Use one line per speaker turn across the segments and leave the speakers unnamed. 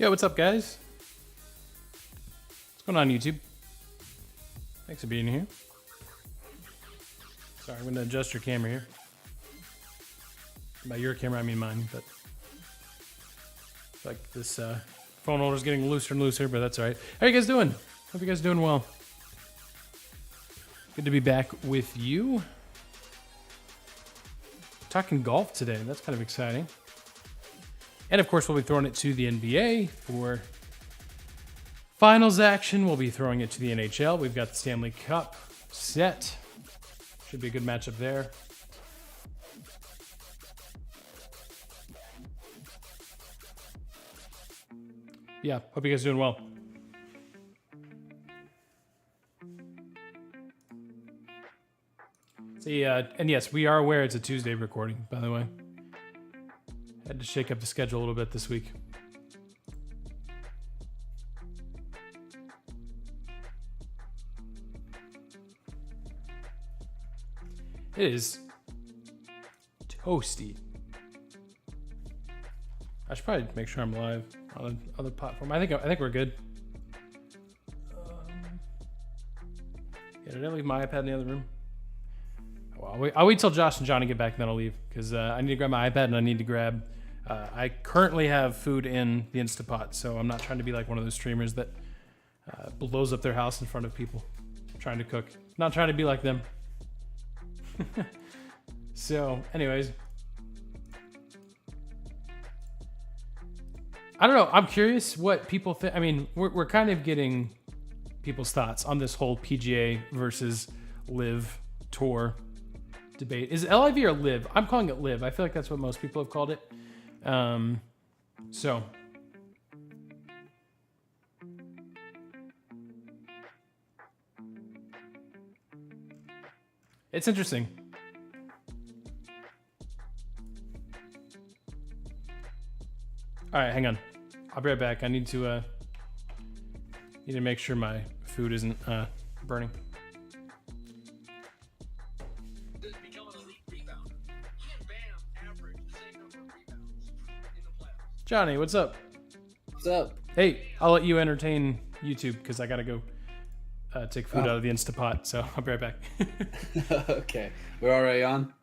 Yo, what's up, guys? What's going on, YouTube? Thanks for being here. Sorry, I'm going to adjust your camera here. By your camera, I mean mine, but it's like this phone holder's getting looser and looser, but that's all right. How you guys doing? Hope you guys are doing well. Good to be back with you. Talking golf today. That's kind of exciting. And of course, we'll be throwing it to the NBA for finals action. We'll be throwing it to the NHL. We've got the Stanley Cup set. Should be a good matchup there. Yeah, hope you guys are doing well. See, and yes, we are aware it's a Tuesday recording, by the way. Had to shake up the schedule a little bit this week. It is toasty. I should probably make sure I'm live on another platform. I think we're good. Yeah, did I leave my iPad in the other room? Well, I'll wait till Josh and Jonny get back, and then I'll leave because I need to grab my iPad and I need to grab. I currently have food in the Instapot, so I'm not trying to be like one of those streamers that blows up their house in front of people trying to cook. Not trying to be like them. So, anyways, I don't know. I'm curious what people think. I mean, we're kind of getting people's thoughts on this whole PGA versus LIV tour debate. Is it LIV or LIV? I'm calling it LIV. I feel like that's what most people have called it. So it's interesting. All right, hang on. I'll be right back. I need to make sure my food isn't burning. Johnny, what's up?
What's up?
Hey, I'll let you entertain YouTube because I gotta go take food out of the Instapot. So I'll be right back.
Okay, we're already on.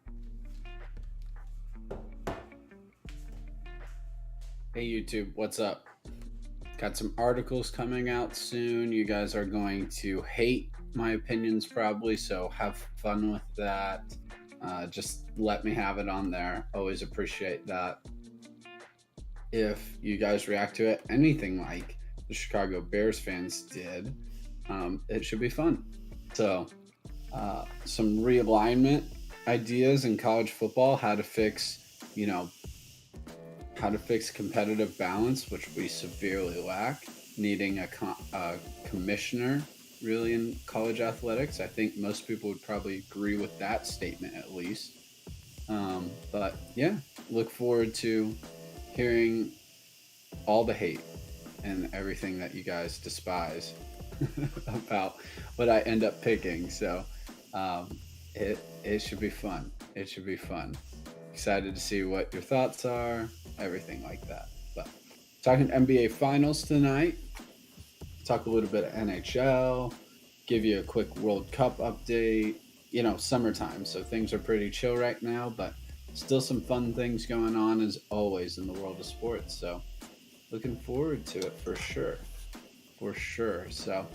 Hey YouTube, what's up? Got some articles coming out soon. You guys are going to hate my opinions probably, so have fun with that. Just let me have it on there. Always appreciate that. If you guys react to it anything like the Chicago Bears fans did, it should be fun. So some realignment ideas in college football, how to fix competitive balance, which we severely lack, needing a commissioner really in college athletics. I think most people would probably agree with that statement at least. But yeah, look forward to hearing all the hate and everything that you guys despise about what I end up picking. So it should be fun. It should be fun. Excited to see what your thoughts are, everything like that. But talking NBA Finals tonight, talk a little bit of NHL, give you a quick World Cup update. You know, summertime, so things are pretty chill right now, but still some fun things going on as always in the world of sports. So looking forward to it for sure. So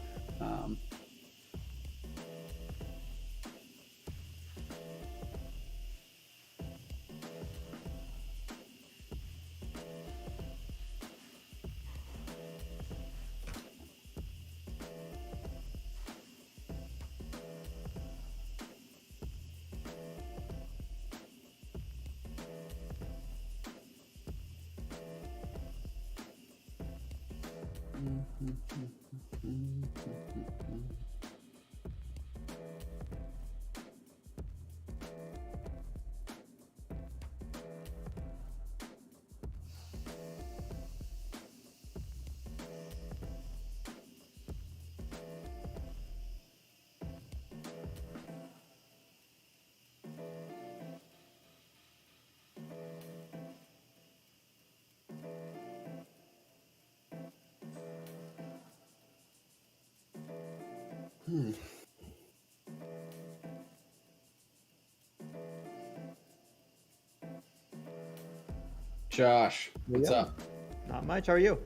Josh, what's up?
Not much. How are you?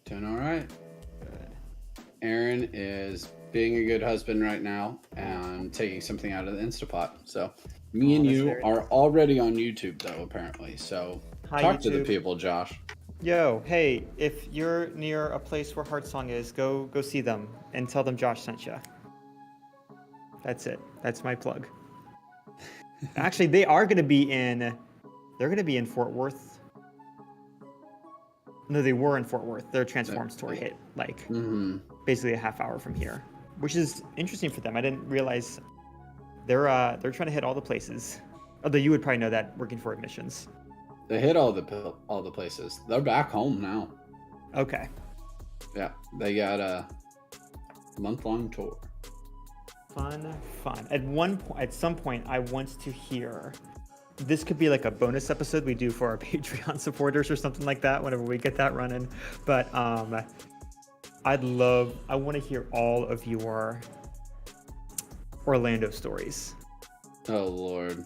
Doing all right.
Good.
Aaron is being a good husband right now and taking something out of the Instapot. So me and you are already on YouTube, though, apparently. So
Hi,
talk
YouTube.
to the people, Josh.
Yo, hey, if you're near a place where Heartsong is, go see them and tell them Josh sent you. That's it. That's my plug. Actually, they're going to be in Fort Worth. No, they were in Fort Worth. Their Transforms tour hit basically a half hour from here, which is interesting for them. I didn't realize they're trying to hit all the places. Although you would probably know that working for admissions.
They hit all the places. They're back home now.
Okay.
Yeah, they got a month-long tour.
Fun. At some point, I want to hear. This could be like a bonus episode we do for our Patreon supporters or something like that whenever we get that running. But I want to hear all of your Orlando stories.
Oh Lord.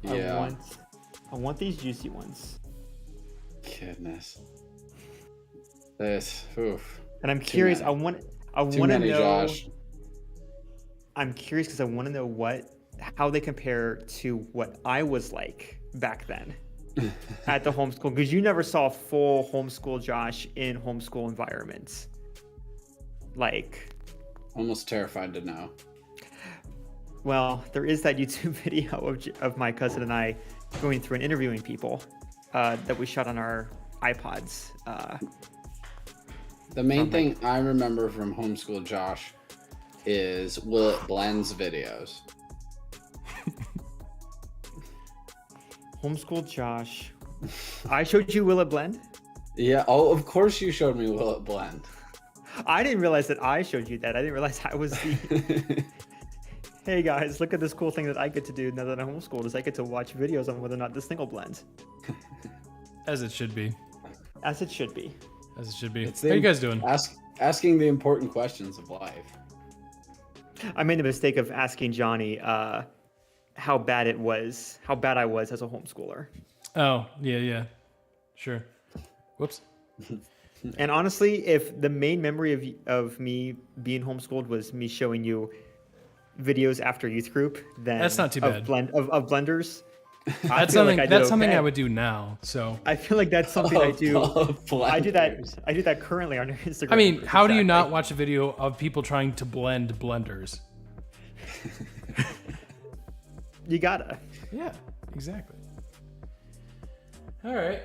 Yeah.
I want these juicy ones.
Goodness. This. Oof.
And I'm curious. I want to know.
Josh.
I'm curious because I want to know how they compare to what I was like back then at the homeschool, because you never saw full homeschool Josh in homeschool environments. Like,
almost terrified to know.
Well, there is that YouTube video of my cousin and I going through and interviewing people that we shot on our iPods.
The main thing I remember from homeschool Josh is Will It Blend's videos.
Homeschool Josh. I showed you Will It Blend?
Yeah. Oh, of course you showed me Will It Blend.
I didn't realize that I showed you that. I didn't realize I was the... Hey guys, look at this cool thing that I get to do now that I'm homeschooled is I get to watch videos on whether or not this thing will blend.
As it should be.
As it should be.
As it should be. How are you guys doing?
Asking the important questions of life.
I made the mistake of asking Johnny how bad I was as a homeschooler.
Oh, yeah. Sure. Whoops.
And honestly, if the main memory of me being homeschooled was me showing you videos after youth group, then
that's not too bad.
Of blenders.
That's something I would do now. So
I feel like that's something I do. I do that currently on Instagram.
I mean, how do you not watch a video of people trying to blend blenders?
You gotta.
Yeah, exactly. All right.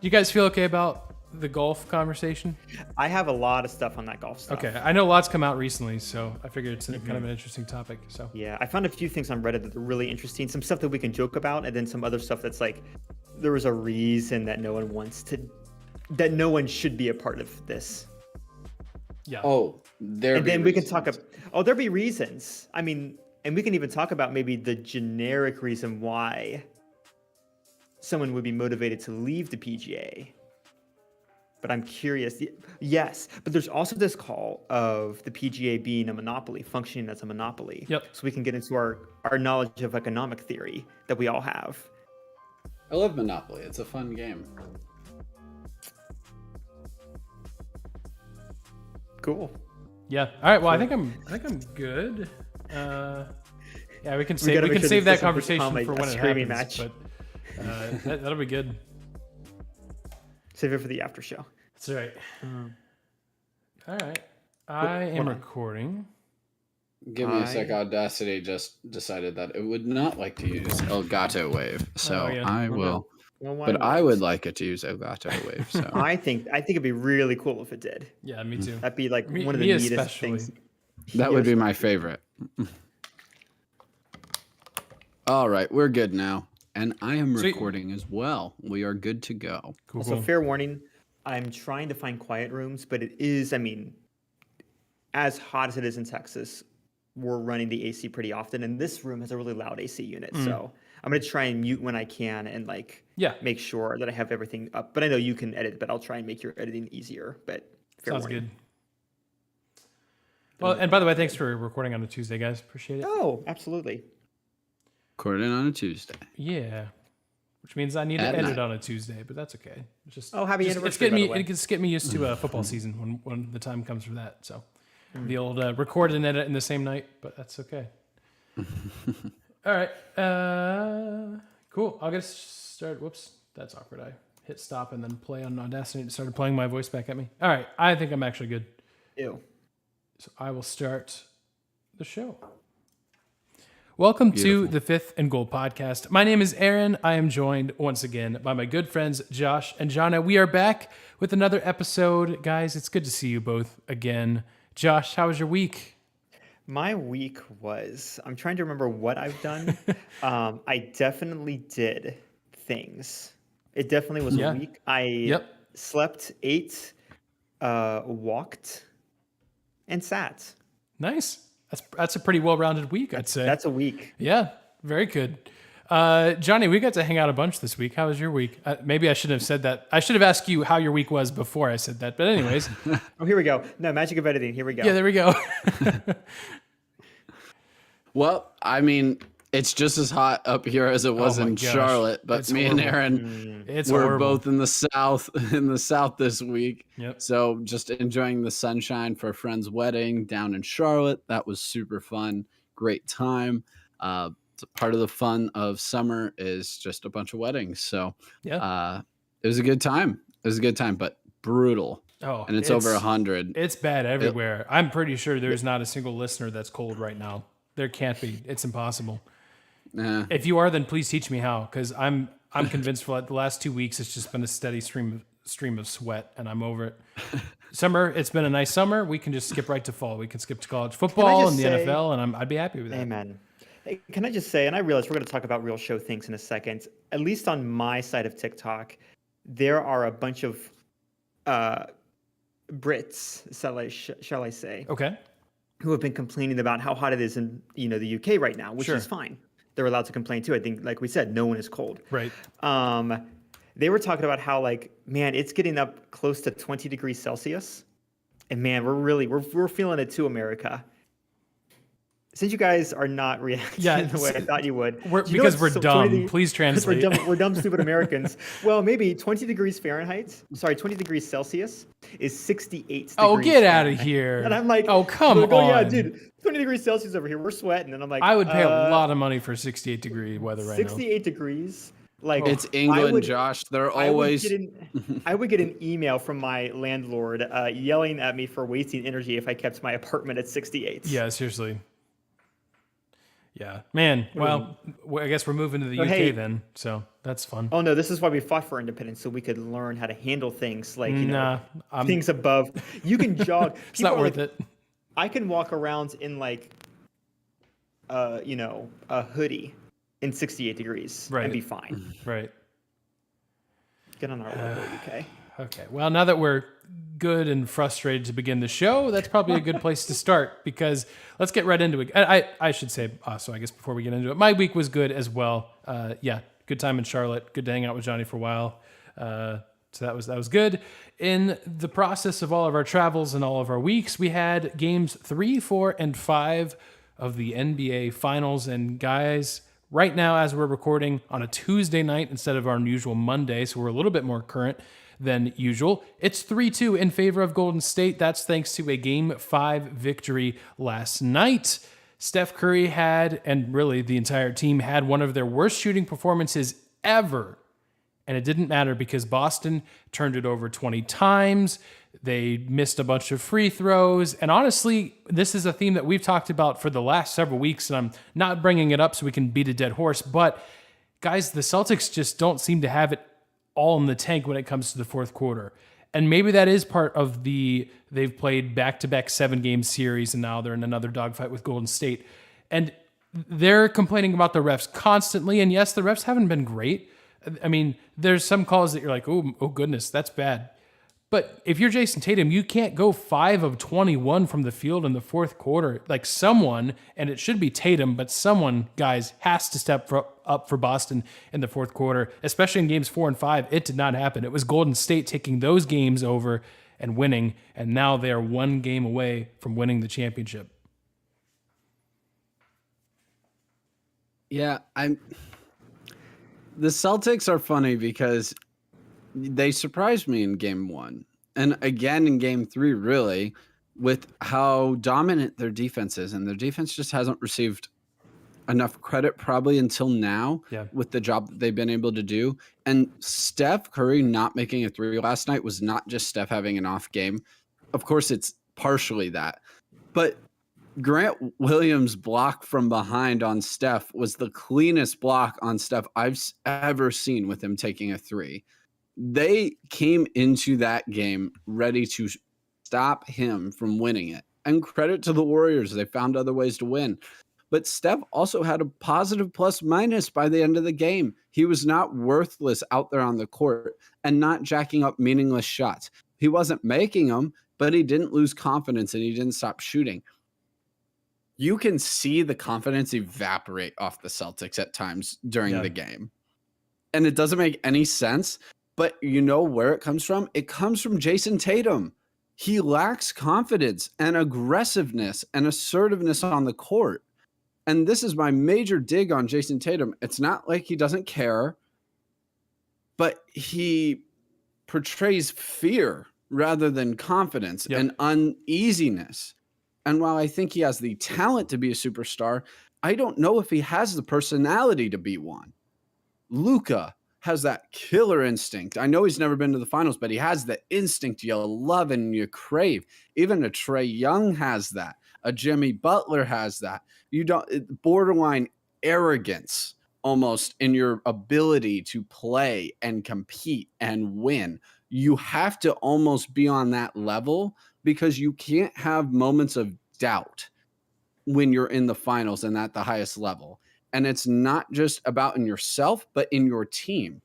You guys feel okay about the golf conversation?
I have a lot of stuff on that golf stuff.
Okay, I know lots come out recently, so I figured it's kind of an interesting topic. So
yeah, I found a few things on Reddit that are really interesting. Some stuff that we can joke about, and then some other stuff that's like, there was a reason that no one should be a part of this.
Yeah.
Oh,
we can talk about. Oh, there'll be reasons. I mean, and we can even talk about maybe the generic reason why someone would be motivated to leave the PGA. But I'm curious. Yes, but there's also this call of the PGA being a monopoly, functioning as a monopoly.
Yep.
So we can get into our knowledge of economic theory that we all have.
I love Monopoly. It's a fun game.
Cool.
Yeah. All right. Well, I think I'm good. Yeah, we can save that conversation for when it happens. Match. But that'll be good.
Save it for the after show.
That's right. All right. I am recording.
Give me a sec. Audacity just decided that it would not like to use Elgato Wave, so I will. Well, but I would like it to use Elgato Wave. So
I think it'd be really cool if it did.
Yeah, me too.
That'd be like one of the neatest things.
That would be my favorite. All right, we're good now. And I am recording as well. We are good to go.
Cool. So fair warning, I'm trying to find quiet rooms, but it is, I mean, as hot as it is in Texas, we're running the AC pretty often. And this room has a really loud AC unit. So I'm going to try and mute when I can and make sure that I have everything up. But I know you can edit, but I'll try and make your editing easier. But fair
Sounds
warning.
good. Well, and by the way, thanks for recording on a Tuesday, guys. Appreciate it.
Oh, absolutely.
Recording on a Tuesday.
Yeah. Which means I need to
At
edit
night.
on a Tuesday, but that's okay. It's just
Happy
it's
anniversary,
getting
by
me
the way.
it's getting me used to football season when the time comes for that. So the old record and edit in the same night, but that's okay. All right. Cool. I'll get started. Whoops, that's awkward. I hit stop and then play on Audacity. It started playing my voice back at me. All right. I think I'm actually good.
Ew.
So I will start the show. Welcome to the Fifth and Goal podcast. My name is Aaron. I am joined once again by my good friends Josh and Jonna. We are back with another episode. Guys, it's good to see you both again. Josh, how was your week?
My week was, I'm trying to remember what I've done. I definitely did things. It definitely was a week. I slept, ate, walked, and sat.
Nice. That's a pretty well-rounded week, I'd say.
That's a week.
Yeah, very good. Johnny, we got to hang out a bunch this week. How was your week? Maybe I shouldn't have said that. I should have asked you how your week was before I said that. But anyways.
Oh, here we go. No, magic of editing. Here we go.
Yeah, there we go.
Well, I mean, it's just as hot up here as it was in Charlotte, but
It's
me
horrible.
and Aaron
It's
were
horrible.
both in the south this week.
Yep.
So just enjoying the sunshine for a friend's wedding down in Charlotte. That was super fun. Great time. Part of the fun of summer is just a bunch of weddings. So it was a good time. It was a good time, but brutal.
Oh,
and it's over 100.
It's bad everywhere. I'm pretty sure there's not a single listener that's cold right now. There can't be. It's impossible. If you are, then please teach me how, because I'm convinced for like the last 2 weeks it's just been a steady stream of sweat, and I'm over it. Summer, it's been a nice summer. We can just skip right to fall. We can skip to college football and the NFL, and I'd be happy with that.
Amen. Hey, can I just say, and I realize we're going to talk about real show things in a second, at least on my side of TikTok, there are a bunch of Brits, shall I say,
Okay.
who have been complaining about how hot it is in the UK right now, which is fine. They're allowed to complain too. I think, like we said, no one is cold.
Right.
They were talking about how, like, man, it's getting up close to 20 degrees Celsius, and man, we're feeling it too, America. Since you guys are not reacting the way I thought you would,
because we're dumb. Please translate.
We're dumb, stupid Americans. Well, maybe 20 degrees Celsius is 68 degrees.
Oh, get out of
Fahrenheit.
here.
And I'm like,
oh, come on.
Yeah, dude, 20 degrees Celsius over here. We're sweating. And I'm like,
I would pay a lot of money for 68 degree weather right now.
68 degrees. Like,
it's England, Josh. They're always.
I would get an email from my landlord yelling at me for wasting energy if I kept my apartment at 68.
Yeah, seriously. Yeah, man. Well, I guess we're moving to the UK then, so that's fun.
Oh no, this is why we fought for independence, so we could learn how to handle things like things above. You can jog.
It's not worth it.
I can walk around in like, a hoodie in 68 degrees and be fine.
Right.
Get on our level, UK.
Okay. Well, now that we're good and frustrated to begin the show, that's probably a good place to start, because let's get right into it. I should say, so I guess before we get into it, my week was good as well. Good time in Charlotte. Good to hang out with Johnny for a while. So that was good. In the process of all of our travels and all of our weeks, we had games 3, 4, and 5 of the NBA Finals. And guys, right now, as we're recording on a Tuesday night instead of our usual Monday, so we're a little bit more current than usual, it's 3-2 in favor of Golden State. That's thanks to a Game 5 victory last night. Steph Curry had, and really the entire team had, one of their worst shooting performances ever. And it didn't matter because Boston turned it over 20 times. They missed a bunch of free throws. And honestly, this is a theme that we've talked about for the last several weeks, and I'm not bringing it up so we can beat a dead horse. But guys, the Celtics just don't seem to have it all in the tank when it comes to the fourth quarter. And maybe that is part of they've played back-to-back 7-game series, and now they're in another dogfight with Golden State. And they're complaining about the refs constantly. And yes, the refs haven't been great. I mean, there's some calls that you're like, oh goodness, that's bad. But if you're Jason Tatum, you can't go 5 of 21 from the field in the fourth quarter. Like someone, and it should be Tatum, but someone, guys, has to step up for Boston in the fourth quarter, especially in games 4 and 5. It did not happen. It was Golden State taking those games over, and winning, and now they are one game away from winning the championship.
Yeah, the Celtics are funny because they surprised me in game 1. And again in game 3, really, with how dominant their defense is. And their defense just hasn't received enough credit probably until now with the job that they've been able to do. And Steph Curry not making a 3 last night was not just Steph having an off game. Of course, it's partially that. But Grant Williams' block from behind on Steph was the cleanest block on Steph I've ever seen with him taking a 3. They came into that game ready to stop him from winning it. And credit to the Warriors. They found other ways to win. But Steph also had a positive plus minus by the end of the game. He was not worthless out there on the court and not jacking up meaningless shots. He wasn't making them, but he didn't lose confidence and he didn't stop shooting. You can see the confidence evaporate off the Celtics at times during the game. And it doesn't make any sense, but you know where it comes from? It comes from Jason Tatum. He lacks confidence and aggressiveness and assertiveness on the court. And this is my major dig on Jason Tatum. It's not like he doesn't care, but he portrays fear rather than confidence and uneasiness. And while I think he has the talent to be a superstar, I don't know if he has the personality to be one. Luka has that killer instinct. I know he's never been to the finals, but he has the instinct you love and you crave. Even a Trae Young has that. A Jimmy Butler has that. You don't borderline arrogance almost in your ability to play and compete and win. You have to almost be on that level because you can't have moments of doubt when you're in the finals and at the highest level. And it's not just about in yourself, but in your team.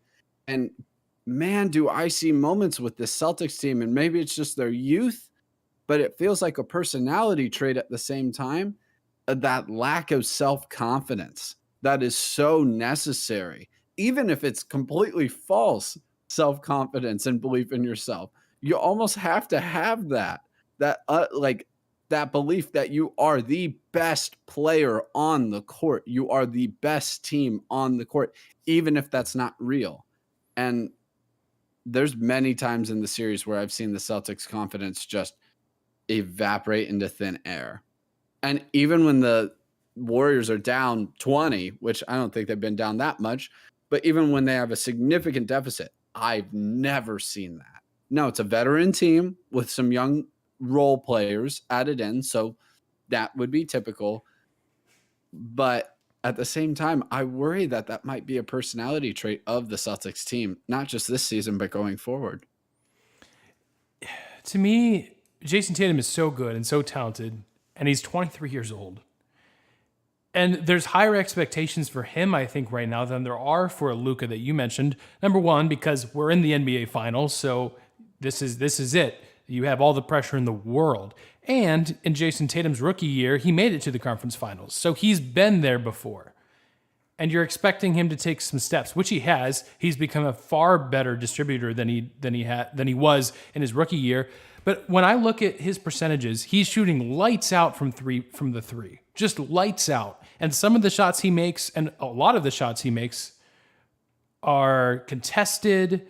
And man, do I see moments with the Celtics team, and maybe it's just their youth, but it feels like a personality trait at the same time, that lack of self-confidence that is so necessary. Even if it's completely false self-confidence and belief in yourself, you almost have to have that belief that you are the best player on the court. You are the best team on the court, even if that's not real. And there's many times in the series where I've seen the Celtics' confidence just evaporate into thin air. And even when the Warriors are down 20, which I don't think they've been down that much, but even when they have a significant deficit, I've never seen that. No, it's a veteran team with some young role players added in, so that would be typical. But at the same time, I worry that that might be a personality trait of the Celtics team, not just this season, but going forward.
To me, Jason Tatum is so good and so talented, and he's 23 years old. And there's higher expectations for him, I think, right now than there are for Luka that you mentioned. Number one, because we're in the NBA Finals, so this is it. You have all the pressure in the world. And in Jason Tatum's rookie year, he made it to the conference finals. So he's been there before. And you're expecting him to take some steps, which he has. He's become a far better distributor than he was in his rookie year. But when I look at his percentages, he's shooting lights out from the three. Just lights out. And some of the shots he makes, and a lot of the shots he makes, are contested,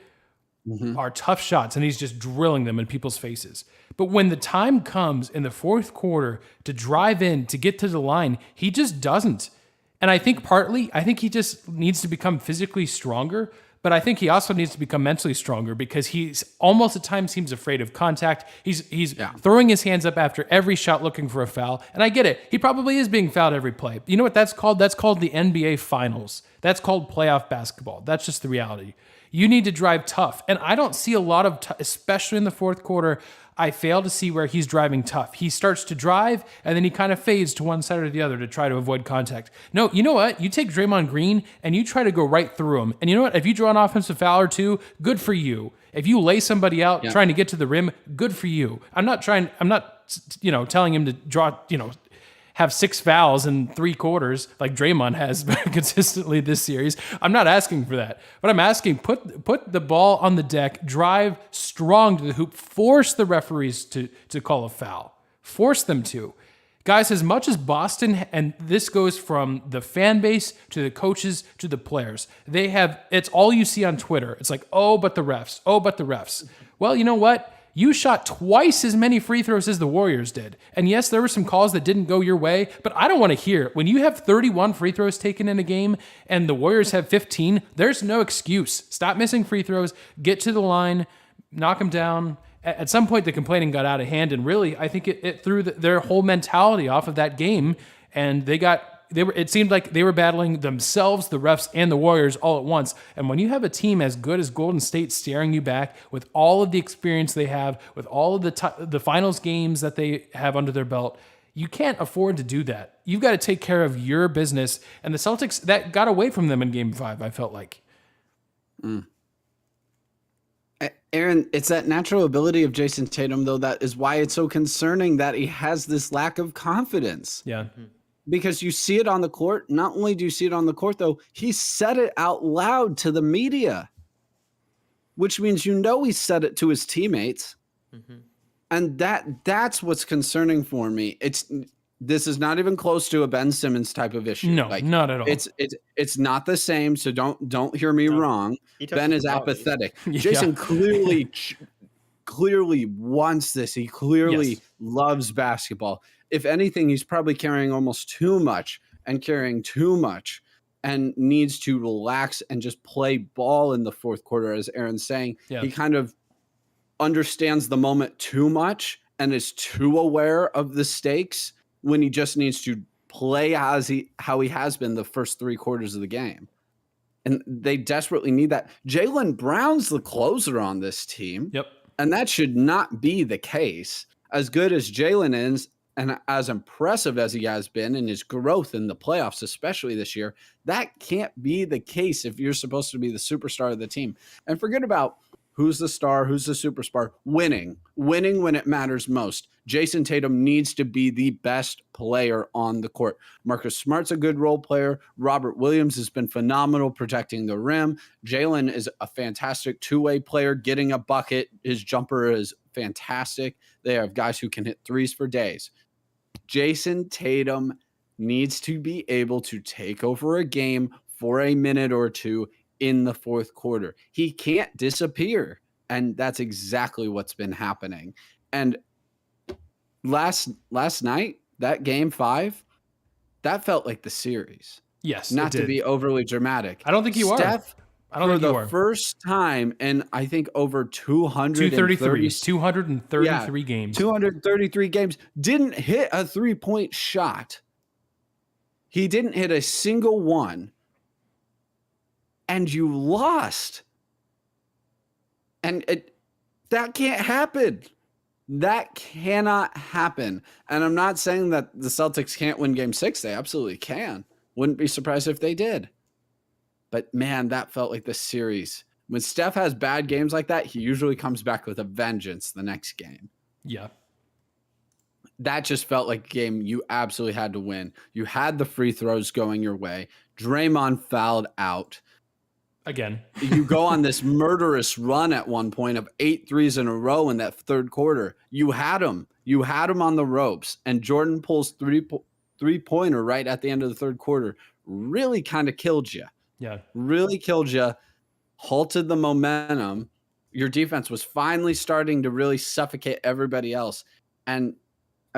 are tough shots, and he's just drilling them in people's faces. But when the time comes in the fourth quarter to drive in, to get to the line, he just doesn't. And I think he just needs to become physically stronger, but I think he also needs to become mentally stronger because he's almost at times seems afraid of contact. He's throwing his hands up after every shot looking for a foul. And I get it. He probably is being fouled every play. You know what that's called? That's called the NBA Finals. That's called playoff basketball. That's just the reality. You need to drive tough. And I don't see a lot of, especially in the fourth quarter, I fail to see where he's driving tough. He starts to drive, and then he kind of fades to one side or the other to try to avoid contact. No, you know what? You take Draymond Green, and you try to go right through him. And you know what? If you draw an offensive foul or two, good for you. If you lay somebody out trying to get to the rim, good for you. I'm not telling him to draw, have 6 fouls in 3 quarters like Draymond has consistently this series. I'm not asking for that, but I'm asking put the ball on the deck, drive strong to the hoop, force the referees to call a foul, force them to. Guys, as much as Boston, and this goes from the fan base to the coaches to the players, it's all you see on Twitter. It's like, oh, but the refs. Oh, but the refs. Well, you know what? You shot twice as many free throws as the Warriors did. And yes, there were some calls that didn't go your way, but I don't want to hear it. When you have 31 free throws taken in a game and the Warriors have 15, there's no excuse. Stop missing free throws, get to the line, knock them down. At some point, the complaining got out of hand, and really, I think it threw their whole mentality off of that game, and it seemed like they were battling themselves, the refs, and the Warriors all at once. And when you have a team as good as Golden State staring you back with all of the experience they have, with all of the finals games that they have under their belt, you can't afford to do that. You've got to take care of your business. And the Celtics, that got away from them in Game 5, I felt like.
Aaron, it's that natural ability of Jason Tatum, though, that is why it's so concerning that he has this lack of confidence.
Yeah.
Because you see it on the court. Not only do you see it on the court, though, he said it out loud to the media, which means he said it to his teammates. Mm-hmm. And that's what's concerning for me. This is not even close to a Ben Simmons type of issue.
No, not at all.
It's not the same. So don't hear me wrong. Ben is apathetic.
Yeah.
Jason clearly wants this. He clearly loves basketball. If anything, he's probably carrying almost too much and needs to relax and just play ball in the fourth quarter. As Aaron's saying, he kind of understands the moment too much and is too aware of the stakes, when he just needs to play how he has been the first 3 quarters of the game. And they desperately need that. Jaylen Brown's the closer on this team.
Yep.
And that should not be the case. As good as Jaylen is, and as impressive as he has been in his growth in the playoffs, especially this year, that can't be the case if you're supposed to be the superstar of the team. And forget about who's the star, who's the superstar. Winning when it matters most. Jason Tatum needs to be the best player on the court. Marcus Smart's a good role player. Robert Williams has been phenomenal protecting the rim. Jaylen is a fantastic two-way player, getting a bucket. His jumper is fantastic. They have guys who can hit threes for days. Jason Tatum needs to be able to take over a game for a minute or two in the fourth quarter. He can't disappear. And that's exactly what's been happening. And last night, that Game 5, that felt like the series.
Yes,
not to be overly dramatic.
I don't think you are. I don't think you are.
For the first time in, I think, over 233
games.
233 games, didn't hit a 3-point shot. He didn't hit a single one. And you lost. And that can't happen. That cannot happen. And I'm not saying that the Celtics can't win Game 6. They absolutely can. Wouldn't be surprised if they did. But, man, that felt like the series. When Steph has bad games like that, he usually comes back with a vengeance the next game.
Yeah.
That just felt like a game you absolutely had to win. You had the free throws going your way. Draymond fouled out.
Again.
You go on this murderous run at one point of 8 threes in a row in that third quarter. You had him. You had him on the ropes. And Jordan pulls three-pointer right at the end of the third quarter. Really kind of killed you.
Yeah.
Really killed you. Halted the momentum. Your defense was finally starting to really suffocate everybody else. And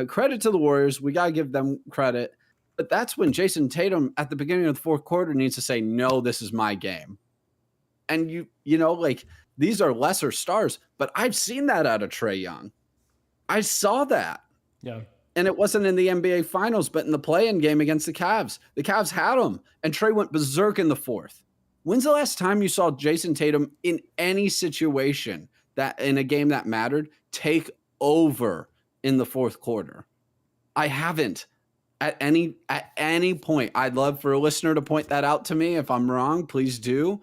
credit to the Warriors. We got to give them credit. But that's when Jason Tatum at the beginning of the fourth quarter needs to say, no, this is my game. And you know, like, these are lesser stars, but I've seen that out of Trae Young. I saw that.
Yeah.
And it wasn't in the NBA Finals, but in the play-in game against the Cavs. The Cavs had him, and Trae went berserk in the fourth. When's the last time you saw Jason Tatum in any situation that in a game that mattered take over in the fourth quarter? I haven't. At any point. I'd love for a listener to point that out to me. If I'm wrong, please do.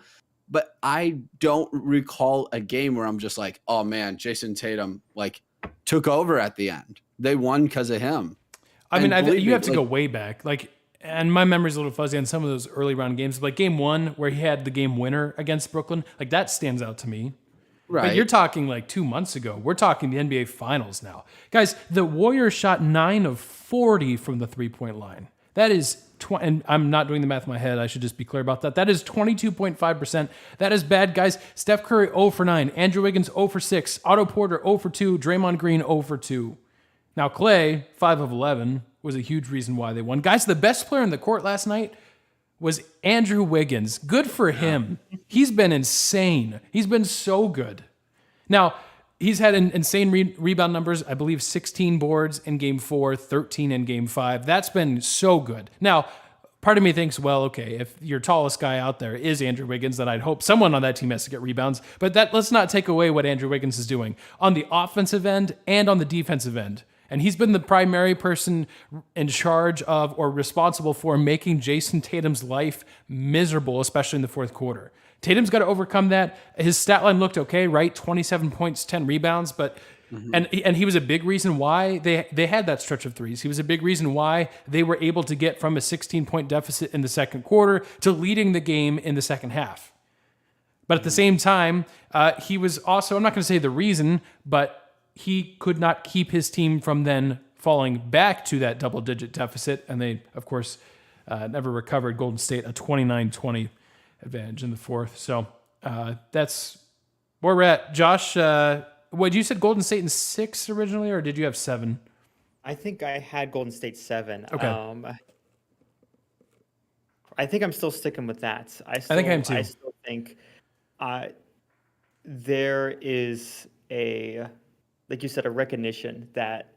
But I don't recall a game where I'm just like, oh man, Jason Tatum like took over at the end. They won because of him.
I mean,
believe
you
me,
have to go way back. Like, and my memory's a little fuzzy on some of those early round games. Like game 1, where he had the game winner against Brooklyn, like that stands out to me.
right.
But you're talking like 2 months ago. We're talking the NBA Finals now. Guys, the Warriors shot 9 of 40 from the three-point line. That is, and I'm not doing the math in my head. I should just be clear about that. That is 22.5%. That is bad, guys. Steph Curry 0 for 9. Andrew Wiggins 0 for 6. Otto Porter 0 for 2. Draymond Green 0 for 2. Now, Clay, 5 of 11, was a huge reason why they won. Guys, the best player in the court last night was Andrew Wiggins. Good for him. He's been insane. He's been so good. Now, he's had insane rebound numbers. I believe 16 boards in game 4, 13 in game 5. That's been so good. Now, part of me thinks, well, okay, if your tallest guy out there is Andrew Wiggins, then I'd hope someone on that team has to get rebounds. But let's not take away what Andrew Wiggins is doing on the offensive end and on the defensive end. And he's been the primary person in charge of or responsible for making Jason Tatum's life miserable, especially in the fourth quarter. Tatum's got to overcome that. His stat line looked okay, right? 27 points, 10 rebounds, but and he was a big reason why they had that stretch of threes. He was a big reason why they were able to get from a 16-point deficit in the second quarter to leading the game in the second half. But at the same time, he was also, I'm not going to say the reason, but he could not keep his team from then falling back to that double-digit deficit, and they, of course, never recovered. Golden State, a 29-20 advantage in the fourth. So that's where we're at. Josh, you said Golden State in 6 originally, or did you have 7?
I think I had Golden State 7.
Okay.
I think I'm still sticking with that. I
think I am too.
I still think there is like you said, a recognition that,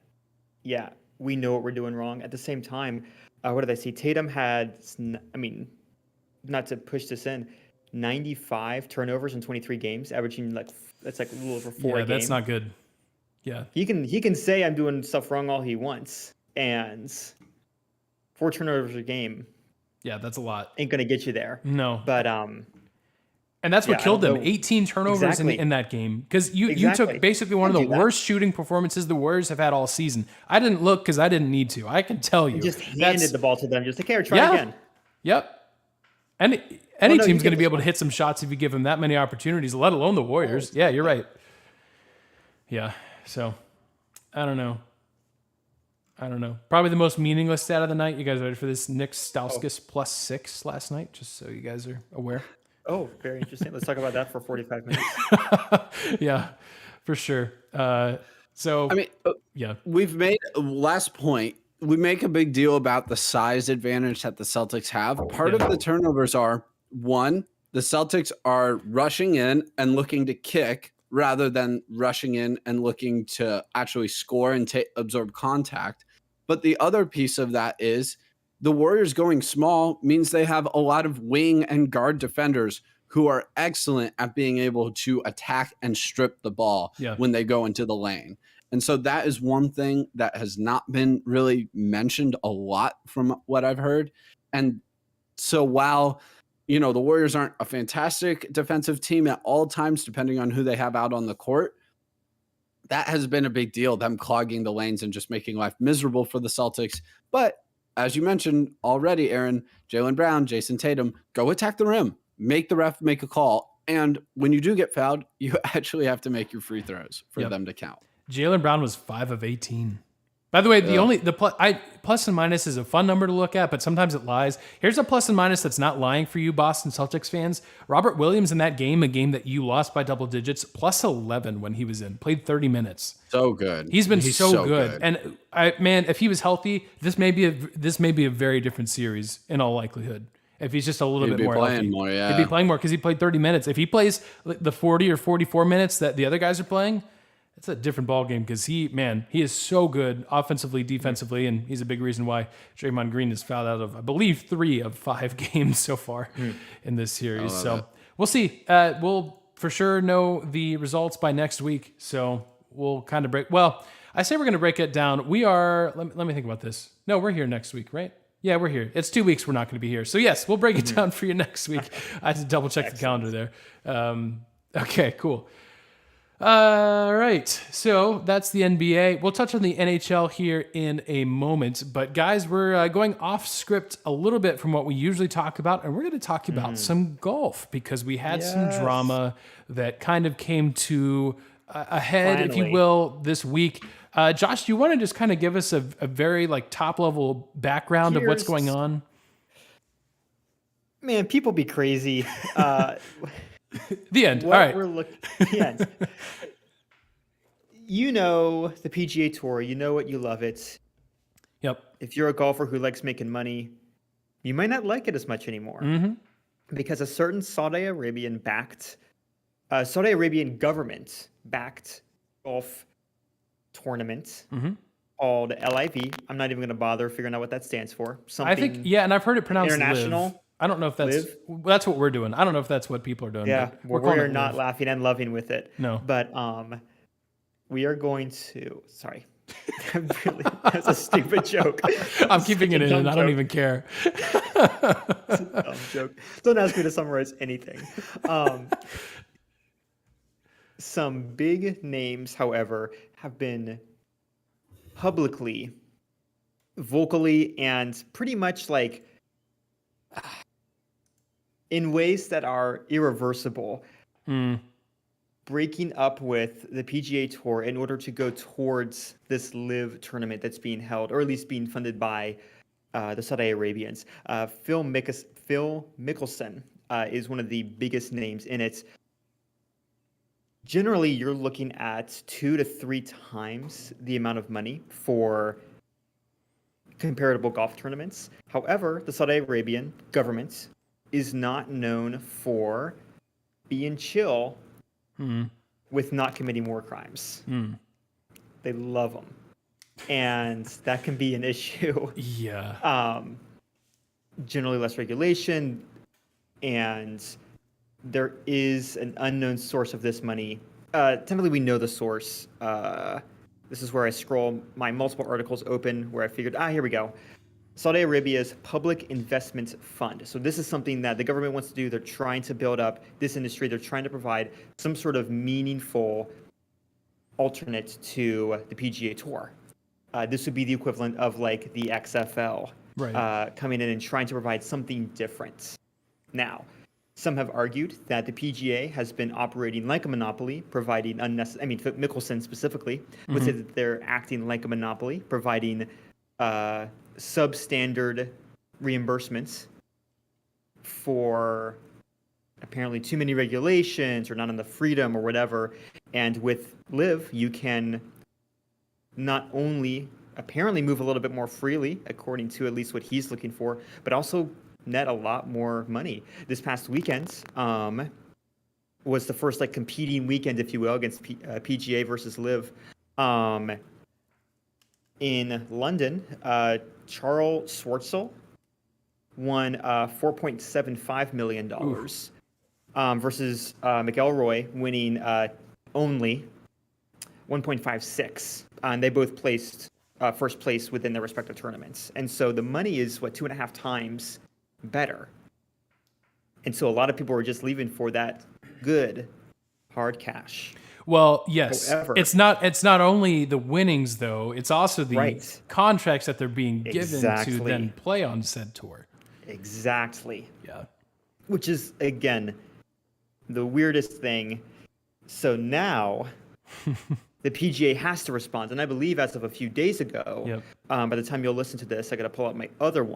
yeah, we know what we're doing wrong. At the same time, what did I see? Tatum had, I mean, not to push this in, 95 turnovers in 23 games, averaging that's like a little over 4 a game.
That's not good. Yeah.
He can say I'm doing stuff wrong all he wants, and 4 turnovers a game.
Yeah, that's a lot.
Ain't gonna get you there.
No.
But
and that's what killed them. 18 turnovers
Exactly.
in that game. Because you took basically one of the worst shooting performances the Warriors have had all season. I didn't look because I didn't need to. I can tell you.
Just handed the ball to them. Just like, here, try again.
Yep. Any team's going to be able to hit some shots if you give them that many opportunities, let alone the Warriors. Yeah, you're right. Yeah. So, I don't know. Probably the most meaningless stat of the night. You guys ready for this? Nick Stauskas +6 last night, just so you guys are aware.
Oh, very interesting. Let's talk about that for 45 minutes.
Yeah, for sure. So,
I mean,
yeah,
we've made last point. We make a big deal about the size advantage that the Celtics have. Part of the turnovers are, one, the Celtics are rushing in and looking to kick rather than rushing in and looking to actually score and absorb contact. But the other piece of that is the Warriors going small means they have a lot of wing and guard defenders who are excellent at being able to attack and strip the ball when they go into the lane. And so that is one thing that has not been really mentioned a lot from what I've heard. And so while, the Warriors aren't a fantastic defensive team at all times, depending on who they have out on the court, that has been a big deal, them clogging the lanes and just making life miserable for the Celtics. But as you mentioned already, Aaron, Jaylen Brown, Jason Tatum, go attack the rim, make the ref make a call. And when you do get fouled, you actually have to make your free throws for them to count.
Jaylen Brown was 5 of 18. By the way, plus and minus is a fun number to look at, but sometimes it lies. Here's a plus and minus that's not lying for you, Boston Celtics fans. Robert Williams in that game, a game that you lost by double digits, +11 when he was in, played 30 minutes.
So good.
He's so good. And if he was healthy, this may be a very different series in all likelihood. If he's just a little bit more healthy, he'd be playing more because he played 30 minutes. If he plays the 40 or 44 minutes that the other guys are playing, it's a different ball game because he is so good offensively, defensively, and he's a big reason why Draymond Green is fouled out of, I believe, 3 of 5 games so far in this series. So we'll see. We'll for sure know the results by next week. So we'll kind of break. Well, I say we're going to break it down. We are. Let me think about this. No, we're here next week, right? Yeah, we're here. It's 2 weeks. We're not going to be here. So yes, we'll break it down for you next week. I had to double check the calendar there. Okay, cool. All right. So that's the NBA. We'll touch on the NHL here in a moment. But guys, we're going off script a little bit from what we usually talk about. And we're going to talk about some golf because we had some drama that kind of came to a head, if you
Finally.
will, this week. Josh, do you want to just kind of give us a very like top level background of what's going on?
Man, people be crazy.
The end.
What
All right.
we're looking the end. You know the PGA Tour. You know it. You love it.
Yep.
If you're a golfer who likes making money, you might not like it as much anymore because a certain Saudi Arabian government backed golf tournament called LIV. I'm not even going to bother figuring out what that stands for.
I think, yeah, and I've heard it pronounced
international.
Live. I don't know if that's what we're doing. I don't know if that's what people are doing.
Yeah,
but
we're
calling it
not
Live.
laughing and loving with it.
No.
But we are going to. Sorry, that's a stupid joke.
I'm keeping it in, and I don't even care.
Dumb joke. Don't ask me to summarize anything. Some big names, however, have been publicly, vocally, and pretty much like in ways that are irreversible, breaking up with the PGA Tour in order to go towards this LIV tournament that's being held, or at least being funded by the Saudi Arabians. Phil Mickelson is one of the biggest names in it. Generally, you're looking at 2 to 3 times the amount of money for comparable golf tournaments. However, the Saudi Arabian government is not known for being chill with not committing war crimes. They love them. And that can be an issue.
Yeah.
Generally less regulation, and there is an unknown source of this money. Technically, we know the source. This is where I scroll my multiple articles open where I figured, here we go. Saudi Arabia's Public Investment Fund. So this is something that the government wants to do. They're trying to build up this industry. They're trying to provide some sort of meaningful alternate to the PGA Tour. This would be the equivalent of like the XFL coming in and trying to provide something different. Now, some have argued that the PGA has been operating like a monopoly, providing unnecessary. I mean, Mickelson specifically would say that they're acting like a monopoly, providing substandard reimbursements for apparently too many regulations or not enough freedom or whatever. And with LIV, you can not only apparently move a little bit more freely, according to at least what he's looking for, but also net a lot more money. This past weekend was the first like competing weekend, if you will, against PGA versus LIV. In London, Charles Schwartzel won $4.75 million versus McElroy winning only 1.56. And they both placed first place within their respective tournaments. And so the money is, 2.5 times better. And so a lot of people are just leaving for that good hard cash.
Well, yes.
However,
it's not only the winnings though, it's also the contracts that they're being given to then play on said tour.
Exactly.
Yeah.
Which is again the weirdest thing. So now the PGA has to respond, and I believe as of a few days ago, by the time you'll listen to this, I got to pull up my other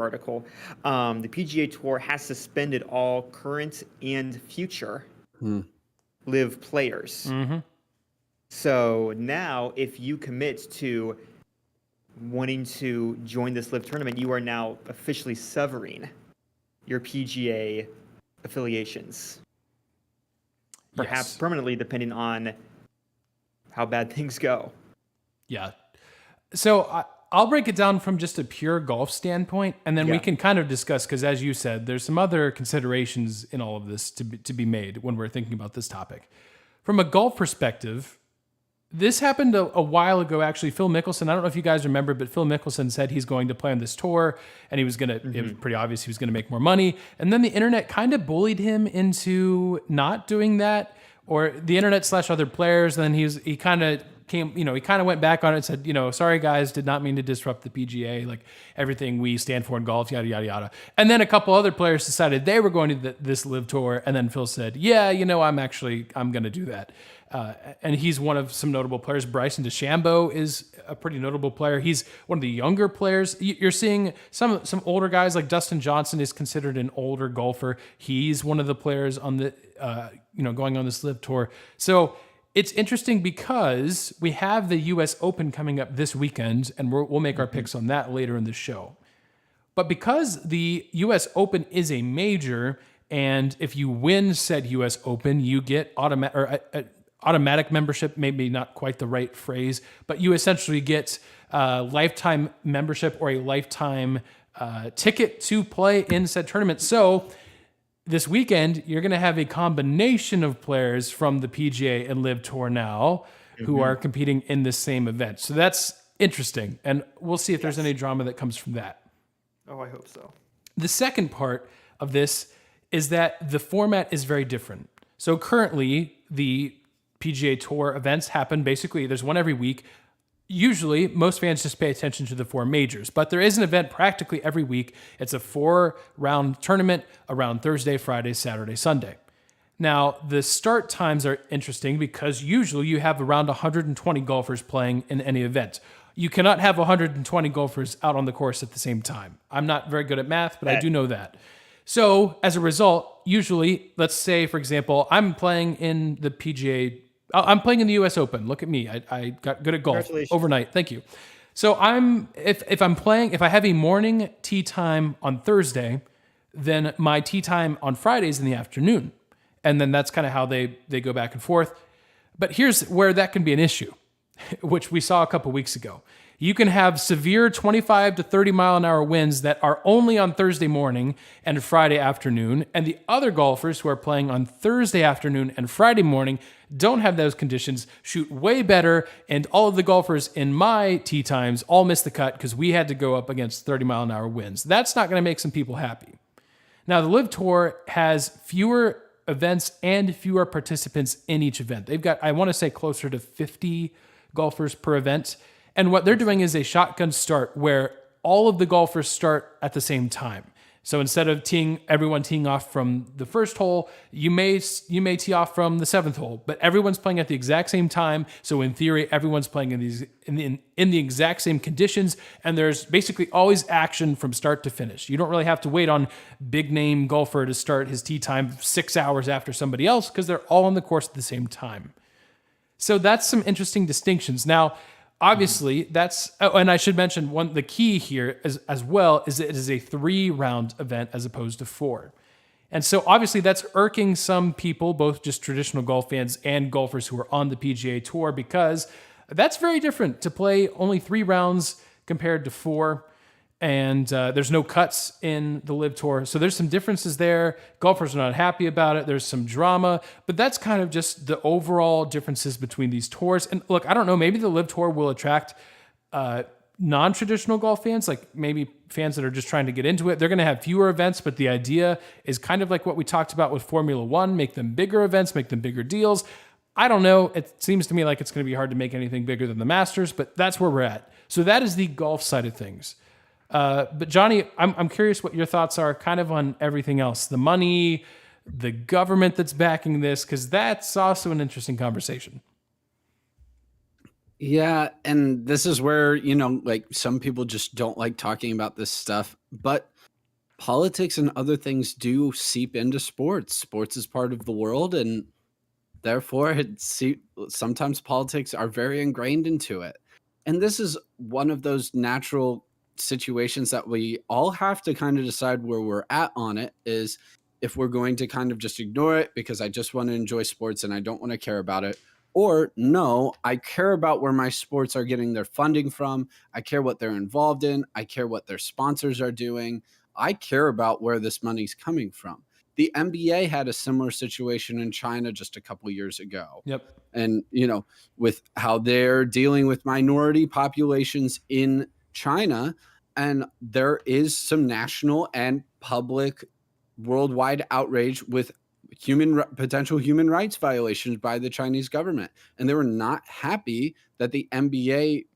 article. The PGA Tour has suspended all current and future LIV players. So now, if you commit to wanting to join this LIV tournament, you are now officially severing your PGA affiliations, perhaps permanently, depending on how bad things go.
Yeah. So I'll break it down from just a pure golf standpoint, and then we can kind of discuss, because as you said, there's some other considerations in all of this to be made when we're thinking about this topic. From a golf perspective, this happened a while ago, actually. Phil Mickelson, I don't know if you guys remember, but Phil Mickelson said he's going to play on this tour, and he was going to, it was pretty obvious he was going to make more money. And then the internet kind of bullied him into not doing that, or the internet / other players. And then he kind of went back on it and said, sorry guys, did not mean to disrupt the PGA, like everything we stand for in golf, yada, yada, yada. And then a couple other players decided they were going to this LIV tour. And then Phil said, yeah, I'm going to do that. And he's one of some notable players. Bryson DeChambeau is a pretty notable player. He's one of the younger players. You're seeing some older guys like Dustin Johnson is considered an older golfer. He's one of the players on the, going on this LIV tour. So it's interesting because we have the U.S. Open coming up this weekend, and we'll make our picks on that later in the show. But because the U.S. Open is a major, and if you win said U.S. Open, you get automatic membership, maybe not quite the right phrase, but you essentially get a lifetime membership or a lifetime ticket to play in said tournament. So this weekend, you're going to have a combination of players from the PGA and LIV Tour now who are competing in this same event. So that's interesting, and we'll see if there's any drama that comes from that.
Oh, I hope so.
The second part of this is that the format is very different. So currently, the PGA Tour events happen basically, there's one every week. Usually, most fans just pay attention to the 4 majors, but there is an event practically every week. It's a 4-round tournament around Thursday, Friday, Saturday, Sunday. Now, the start times are interesting because usually you have around 120 golfers playing in any event. You cannot have 120 golfers out on the course at the same time. I'm not very good at math, but I do know that. So, as a result, usually, let's say, for example, I'm playing in the PGA. I'm playing in the U.S. Open. Look at me. I got good at golf overnight. Thank you. So if I have a morning tee time on Thursday, then my tee time on Friday is in the afternoon. And then that's kind of how they go back and forth. But here's where that can be an issue, which we saw a couple weeks ago. You can have severe 25 to 30 mile an hour winds that are only on Thursday morning and Friday afternoon, and the other golfers who are playing on Thursday afternoon and Friday morning don't have those conditions, shoot way better, and all of the golfers in my tee times all miss the cut because we had to go up against 30 mile an hour winds. That's not going to make some people happy. Now, the LIV Tour has fewer events and fewer participants in each event. They've got, I want to say, closer to 50 golfers per event. And what they're doing is a shotgun start where all of the golfers start at the same time. So instead of everyone teeing off from the first hole, you may tee off from the 7th hole, but everyone's playing at the exact same time. So in theory, everyone's playing in the exact same conditions, and there's basically always action from start to finish. You don't really have to wait on big name golfer to start his tee time 6 hours after somebody else because they're all on the course at the same time. So that's some interesting distinctions. Now, obviously, and I should mention the key here as well is that it is a 3-round event as opposed to 4. And so obviously that's irking some people, both just traditional golf fans and golfers who are on the PGA Tour, because that's very different to play only 3 rounds compared to 4. And there's no cuts in the LIV Tour. So there's some differences there. Golfers are not happy about it. There's some drama. But that's kind of just the overall differences between these tours. And look, I don't know, maybe the LIV Tour will attract non-traditional golf fans, like maybe fans that are just trying to get into it. They're going to have fewer events, but the idea is kind of like what we talked about with Formula One, make them bigger events, make them bigger deals. I don't know. It seems to me like it's going to be hard to make anything bigger than the Masters, but that's where we're at. So that is the golf side of things. But Johnny, I'm curious what your thoughts are kind of on everything else. The money, the government that's backing this, because that's also an interesting conversation.
Yeah, and this is where, like some people just don't like talking about this stuff, but politics and other things do seep into sports. Sports is part of the world, and therefore sometimes politics are very ingrained into it. And this is one of those natural situations that we all have to kind of decide where we're at on it, is if we're going to kind of just ignore it because I just want to enjoy sports and I don't want to care about it, or no, I care about where my sports are getting their funding from. I care what they're involved in. I care what their sponsors are doing. I care about where this money's coming from. The NBA had a similar situation in China just a couple years ago.
Yep.
And, with how they're dealing with minority populations in China, and there is some national and public worldwide outrage with potential human rights violations by the Chinese government. And they were not happy that the NBA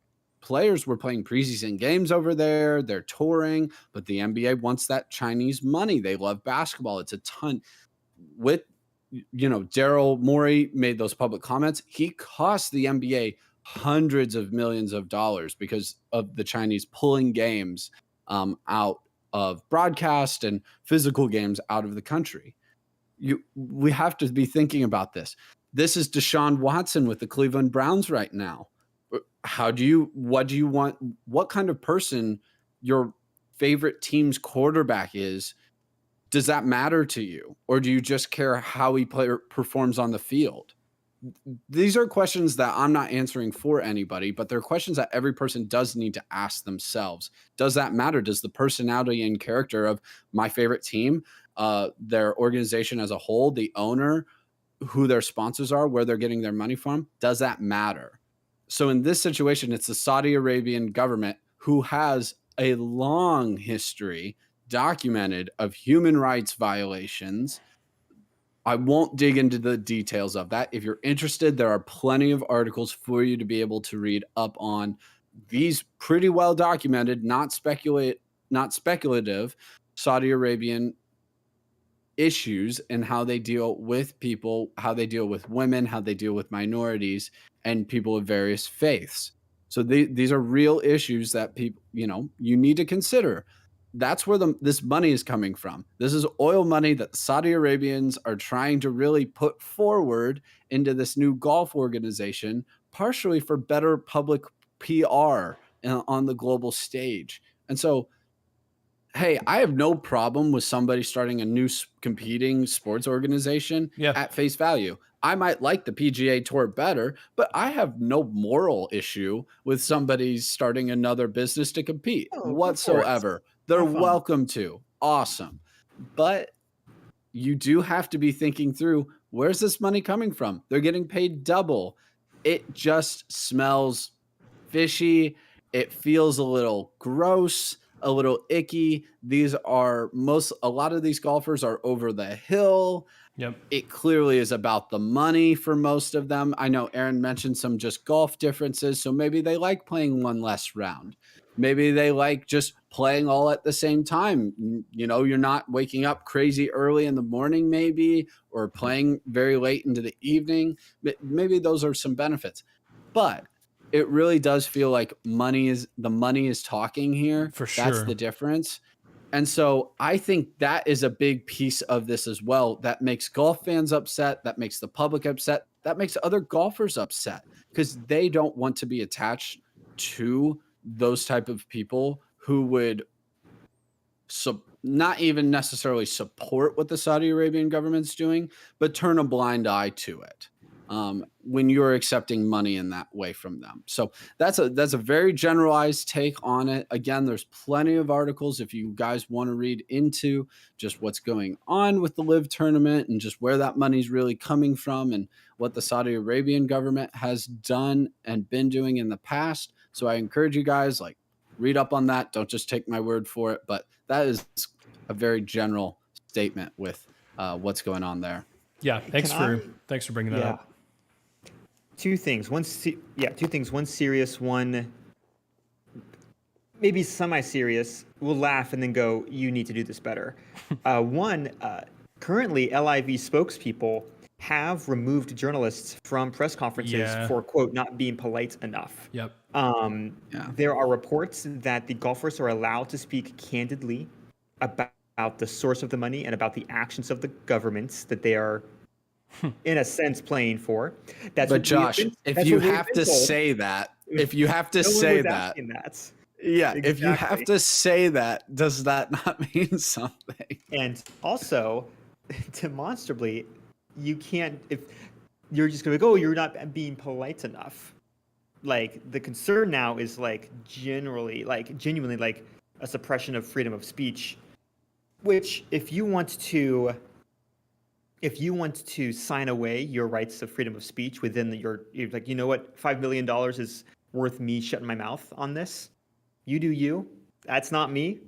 players were playing preseason games over there. They're touring, but the NBA wants that Chinese money. They love basketball. It's a ton. With, Daryl Morey made those public comments. He cost the NBA hundreds of millions of dollars because of the Chinese pulling games out of broadcast and physical games out of the country. We have to be thinking about this. This is Deshaun Watson with the Cleveland Browns right now. What do you want? What kind of person your favorite team's quarterback is? Does that matter to you? Or do you just care how he performs on the field? These are questions that I'm not answering for anybody, but they're questions that every person does need to ask themselves. Does that matter? Does the personality and character of my favorite team, their organization as a whole, the owner, who their sponsors are, where they're getting their money from, does that matter? So in this situation, it's the Saudi Arabian government who has a long history documented of human rights violations. I won't dig into the details of that. If you're interested, there are plenty of articles for you to be able to read up on these pretty well documented, not speculative Saudi Arabian issues and how they deal with people, how they deal with women, how they deal with minorities and people of various faiths. So these are real issues that people, you need to consider. That's where this money is coming from. This is oil money that the Saudi Arabians are trying to really put forward into this new golf organization, partially for better public PR on the global stage. And so, hey, I have no problem with somebody starting a new competing sports organization at face value. I might like the PGA Tour better, but I have no moral issue with somebody starting another business to compete whatsoever. They're welcome to. Awesome. But you do have to be thinking through, where's this money coming from? They're getting paid double. It just smells fishy. It feels a little gross, a little icky. A lot of these golfers are over the hill.
Yep.
It clearly is about the money for most of them. I know Aaron mentioned some just golf differences, so maybe they like playing one less round. Maybe they like just playing all at the same time. You're not waking up crazy early in the morning, maybe, or playing very late into the evening. Maybe those are some benefits. But it really does feel like the money is talking here.
For sure.
That's the difference. And so I think that is a big piece of this as well. That makes golf fans upset. That makes the public upset. That makes other golfers upset because they don't want to be attached to those type of people who would not even necessarily support what the Saudi Arabian government's doing, but turn a blind eye to it when you're accepting money in that way from them. So that's a very generalized take on it. Again, there's plenty of articles if you guys want to read into just what's going on with the LIV tournament and just where that money's really coming from and what the Saudi Arabian government has done and been doing in the past. So I encourage you guys, read up on that. Don't just take my word for it. But that is a very general statement with what's going on there.
Yeah, thanks for bringing that up.
Two things. One serious, one maybe semi-serious. We'll laugh and then go, you need to do this better. Currently, LIV spokespeople have removed journalists from press conferences for, quote, not being polite enough.
Yep.
There are reports that the golfers are allowed to speak candidly about the source of the money and about the actions of the governments that they are, in a sense, playing for.
But Josh, if you have to say that, if you have to say that, if you have to say that, does that not mean something?
And also, demonstrably, you can't, if you're just going to go, you're not being polite enough. The concern now is genuinely a suppression of freedom of speech, which if you want to sign away your rights of freedom of speech within you're like, you know what, $5 million is worth me shutting my mouth on this. You do you. That's not me.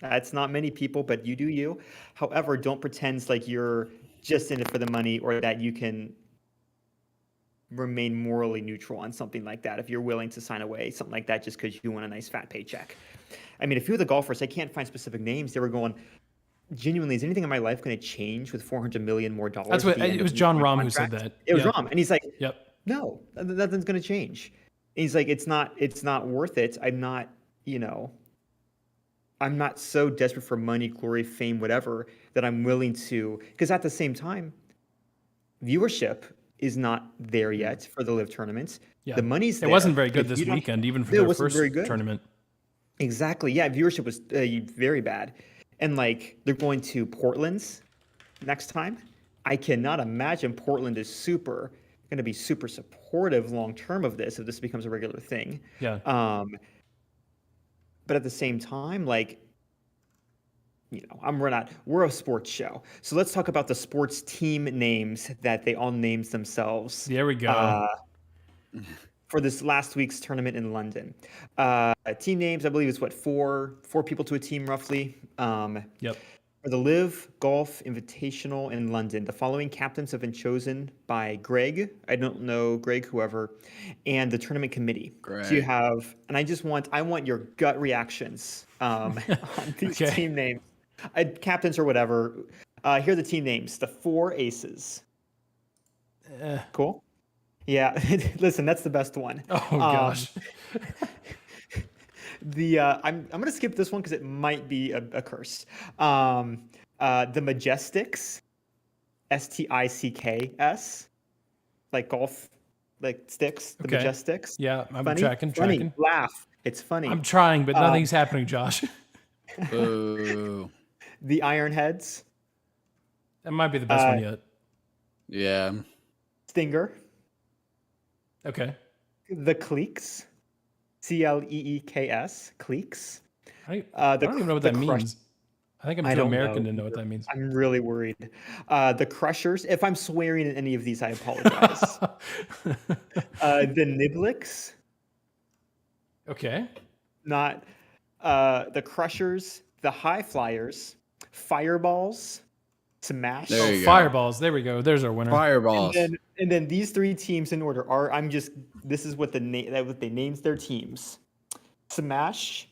That's not many people, but you do you. However, don't pretend like you're just in it for the money, or that you can remain morally neutral on something like that if you're willing to sign away something like that just because you want a nice fat paycheck. I mean, a few of the golfers, I can't find specific names, they were going, genuinely, is anything in my life going to change with $400 million more dollars?
That's what it was. John Rahm who said that.
It was Rahm, and he's like,
"Yep,
no, nothing's going to change." And he's like, it's not worth it. I'm not so desperate for money, glory, fame, whatever, that I'm willing to, because at the same time, viewership is not there yet for the LIV tournaments.
Yeah.
The money's there.
It wasn't very good this weekend, even for their first tournament.
Exactly. Yeah, viewership was very bad. And like, they're going to Portland's next time. I cannot imagine Portland is going to be super supportive long term of this if this becomes a regular thing.
Yeah.
But at the same time, like, we're a sports show. So let's talk about the sports team names that they all named themselves.
There we go.
For this last week's tournament in London. Team names, I believe it's four people to a team roughly.
Yep.
For the LIV Golf Invitational in London, the following captains have been chosen by Greg. I don't know Greg, whoever, and the tournament committee.
Greg.
So you have, and I want your gut reactions on these team names, captains or whatever. Here are the team names: the 4 aces. Cool. Yeah, listen, that's the best one.
Oh gosh.
I'm gonna skip this one because it might be a curse. The Majestics, STICKS, like golf, like sticks. The Majestics.
Yeah, I'm
funny,
tracking.
Laugh. It's funny.
I'm trying, but nothing's happening, Josh.
Boo.
The Ironheads.
That might be the best one yet.
Yeah.
Stinger.
Okay.
The Cleeks. CLEEKS. Cleeks.
I don't even know what that means. I think I'm too American to know what that means.
I'm really worried. The Crushers. If I'm swearing in any of these, I apologize. The Niblix.
Okay.
Not the Crushers. The High Flyers. Fireballs. Smash.
There you go.
Fireballs. There we go. There's our winner.
Fireballs.
And then these 3 teams in order are. This is what what they named their teams: Smash,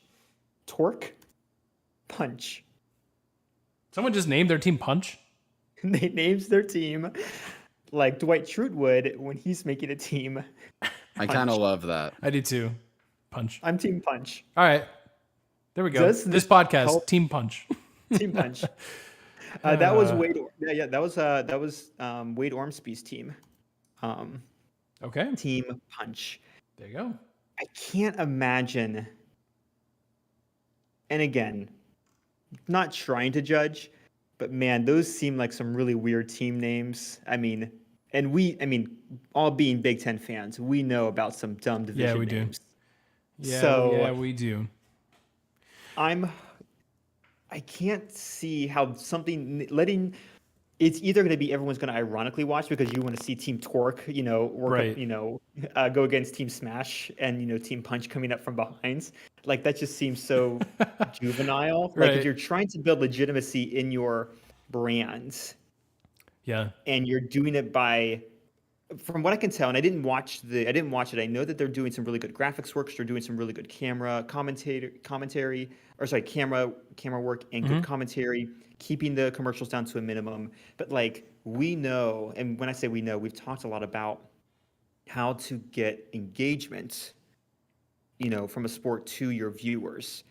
Torque, Punch.
Someone just named their team Punch?
They names their team like Dwight Schrute would when he's making a team.
I kind of love that.
I do too. Punch.
I'm Team Punch.
All right. There we go. This podcast,
help?
Team Punch.
Team Punch. That was Wade. Yeah, that was Wade Ormsby's team.
Okay.
Team Punch.
There you go.
I can't imagine. And again, not trying to judge, but man, those seem like some really weird team names. I mean, all being Big Ten fans, we know about some dumb division names.
Yeah, we do.
I can't see how it's either going to be everyone's going to ironically watch because you want to see Team Torque, go against Team Smash and, Team Punch coming up from behind. Like, that just seems so juvenile. Like, if you're trying to build legitimacy in your brand, and you're doing it from what I can tell, and I didn't watch it. I know that they're doing some really good graphics work. They're doing some really good camera work and good commentary, keeping the commercials down to a minimum. But like, we know, and when I say we know, we've talked a lot about how to get engagement, from a sport to your viewers.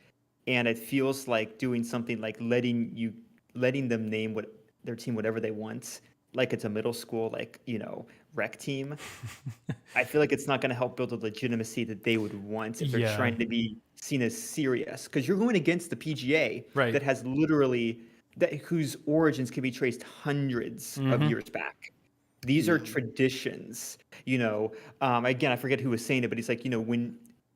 And it feels like doing something like letting them name their team whatever they want, like it's a middle school, rec team. I feel like it's not going to help build the legitimacy that they would want if they're trying to be seen as serious. Because you're going against the PGA that has whose origins can be traced hundreds of years back. These are traditions. Again, I forget who was saying it, but he's like, when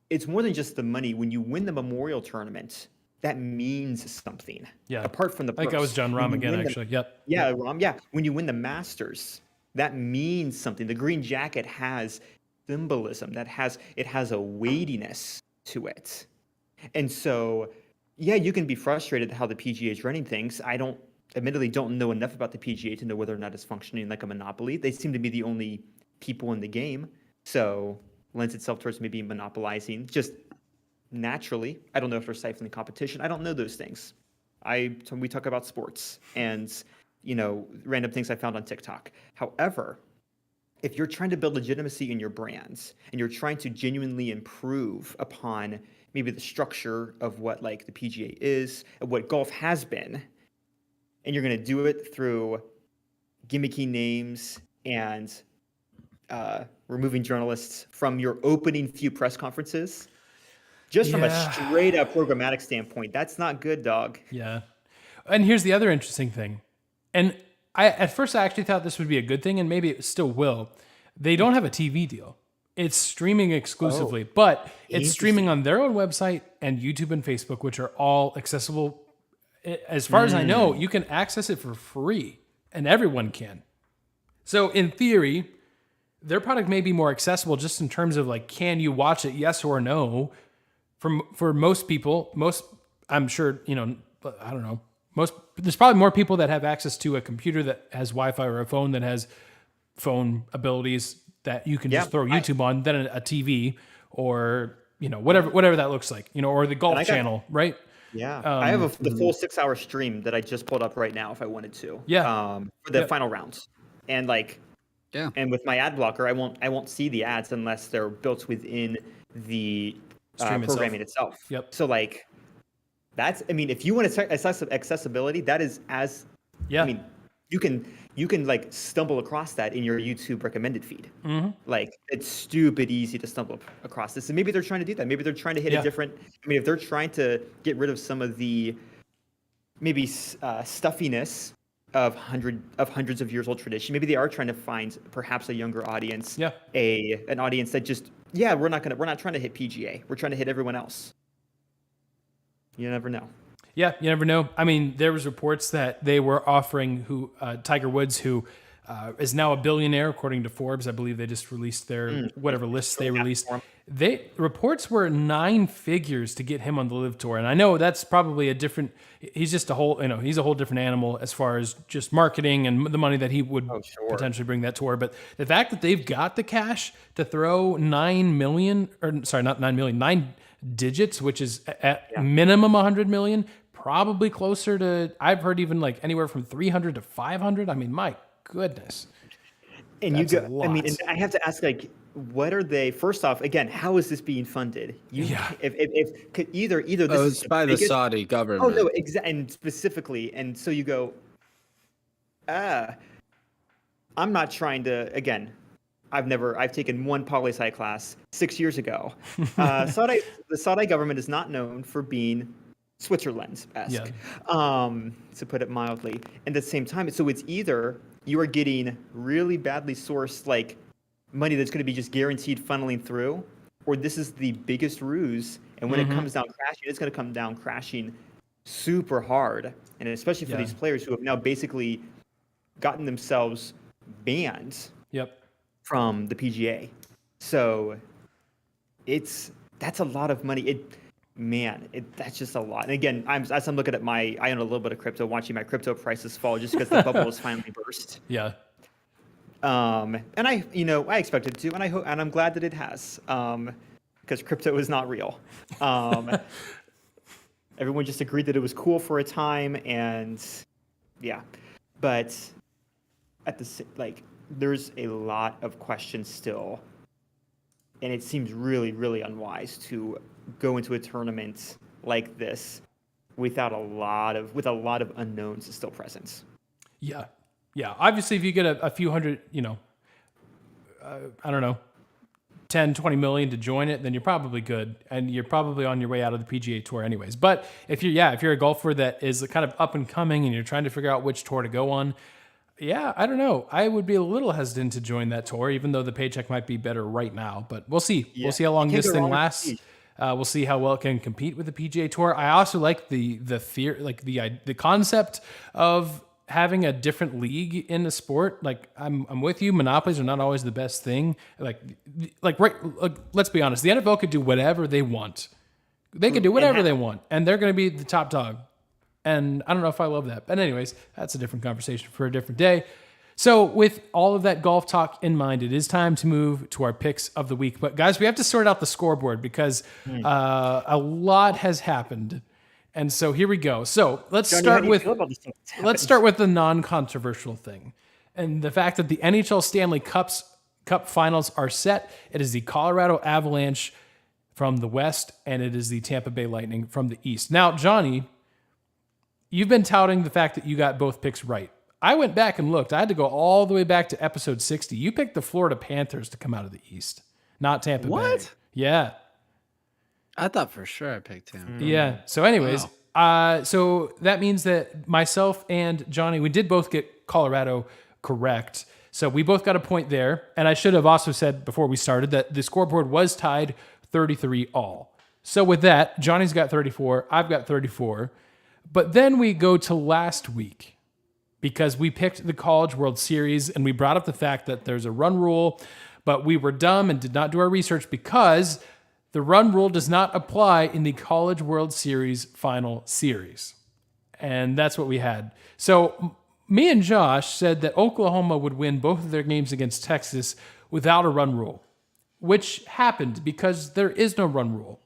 it's more than just the money. When you win the Memorial Tournament, that means something. Yeah. Apart from the purse.
I think that was John Rahm again, actually. Yep.
Yeah, Rahm. Yeah. When you win the Masters, that means something. The green jacket has symbolism. It has a weightiness to it. And so, yeah, you can be frustrated at how the PGA is running things. I don't admittedly don't know enough about the PGA to know whether or not it's functioning like a monopoly. They seem to be the only people in the game, so lends itself towards maybe monopolizing just naturally. I don't know if they're stifling competition. I don't know those things. We talk about sports and random things I found on TikTok. However, if you're trying to build legitimacy in your brands and you're trying to genuinely improve upon maybe the structure of what like the PGA is and what golf has been, and you're going to do it through gimmicky names and removing journalists from your opening few press conferences, just from a straight up programmatic standpoint, that's not good, dog.
Yeah. And here's the other interesting thing. And at first I actually thought this would be a good thing, and maybe it still will. They don't have a TV deal. It's streaming exclusively, but it's streaming on their own website and YouTube and Facebook, which are all accessible. As far as I know, you can access it for free, and everyone can. So in theory, their product may be more accessible just in terms of like, can you watch it? Yes or no. For most people, I'm sure, I don't know. There's probably more people that have access to a computer that has Wi-Fi or a phone that has phone abilities that you can just throw YouTube on than a TV or, whatever that looks like, or the golf channel, right?
Yeah. I have the full 6-hour stream that I just pulled up right now if I wanted to.
Yeah.
For the final rounds. And and with my ad blocker, I won't see the ads unless they're built within the programming itself.
Yep.
So if you want to accessibility, that is you can like stumble across that in your YouTube recommended feed.
Mm-hmm.
Like it's stupid easy to stumble across this. And maybe they're trying to do that. Maybe they're trying to hit a different, if they're trying to get rid of some of the maybe stuffiness of hundreds of years old tradition. Maybe they are trying to find perhaps a younger audience, an audience that just, we're not trying to hit PGA. We're trying to hit everyone else. You never know.
Yeah, you never know. I mean, there was reports that they were offering Tiger Woods, who is now a billionaire, according to Forbes. I believe they just released their whatever lists they released. Reports were 9 figures to get him on the LIV Tour. And I know that's probably he's just he's a whole different animal as far as just marketing and the money that he would potentially bring that tour. But the fact that they've got the cash to throw 9 digits, which is at minimum 100 million, probably closer to, I've heard even like anywhere from 300 to 500. I mean, my goodness.
And and I have to ask, like, what are they? First off, again, how is this being funded? If could either this
is by the Saudi government.
Oh no, and specifically, and so you go, I'm not trying to. Again, I've taken one poli-sci class 6 years ago. The Saudi government is not known for being Switzerland-esque, to put it mildly. And at the same time, so it's either you are getting really badly sourced like money that's going to be just guaranteed funneling through, or this is the biggest ruse, and when it comes down crashing, it's going to come down crashing super hard, and especially for these players who have now basically gotten themselves banned from the PGA. So that's a lot of money. That's just a lot. And again, as I'm looking at I own a little bit of crypto, watching my crypto prices fall just because the bubble has finally burst.
Yeah.
And I expected it to, and and I'm glad that it has, because crypto is not real. Everyone just agreed that it was cool for a time, and but there's a lot of questions still, and it seems really, really unwise to go into a tournament like this with a lot of unknowns still present.
Yeah. Obviously, if you get a few hundred, I don't know, 10, 20 million to join it, then you're probably good, and you're probably on your way out of the PGA Tour anyways. But if you're a golfer that is kind of up and coming and you're trying to figure out which tour to go on, I don't know. I would be a little hesitant to join that tour, even though the paycheck might be better right now. But we'll see. Yeah. We'll see how long this thing lasts. We'll see how well it can compete with the PGA Tour. I also like the theory, like the concept of having a different league in the sport. Like I'm with you. Monopolies are not always the best thing. Let's be honest. The NFL could do whatever they want. They could do whatever they want, and they're going to be the top dog. And I don't know if I love that. But anyways, that's a different conversation for a different day. So with all of that golf talk in mind, it is time to move to our picks of the week. But guys, we have to sort out the scoreboard because a lot has happened. And so here we go. So let's start with the non-controversial thing. And the fact that the NHL Stanley Cup Finals are set. It is the Colorado Avalanche from the West, and it is the Tampa Bay Lightning from the East. Now, Johnny, you've been touting the fact that you got both picks right. I went back and looked. I had to go all the way back to episode 60. You picked the Florida Panthers to come out of the East, not Tampa Bay.
What?
Yeah.
I thought for sure I picked him.
Yeah. So anyways, so that means that myself and Johnny, we did both get Colorado correct. So we both got a point there. And I should have also said before we started that the scoreboard was tied 33 all. So with that, Johnny's got 34. I've got 34. But then we go to last week because we picked the College World Series and we brought up the fact that there's a run rule, but we were dumb and did not do our research because the run rule does not apply in the College World Series final series. And that's what we had. So me and Josh said that Oklahoma would win both of their games against Texas without a run rule, which happened because there is no run rule.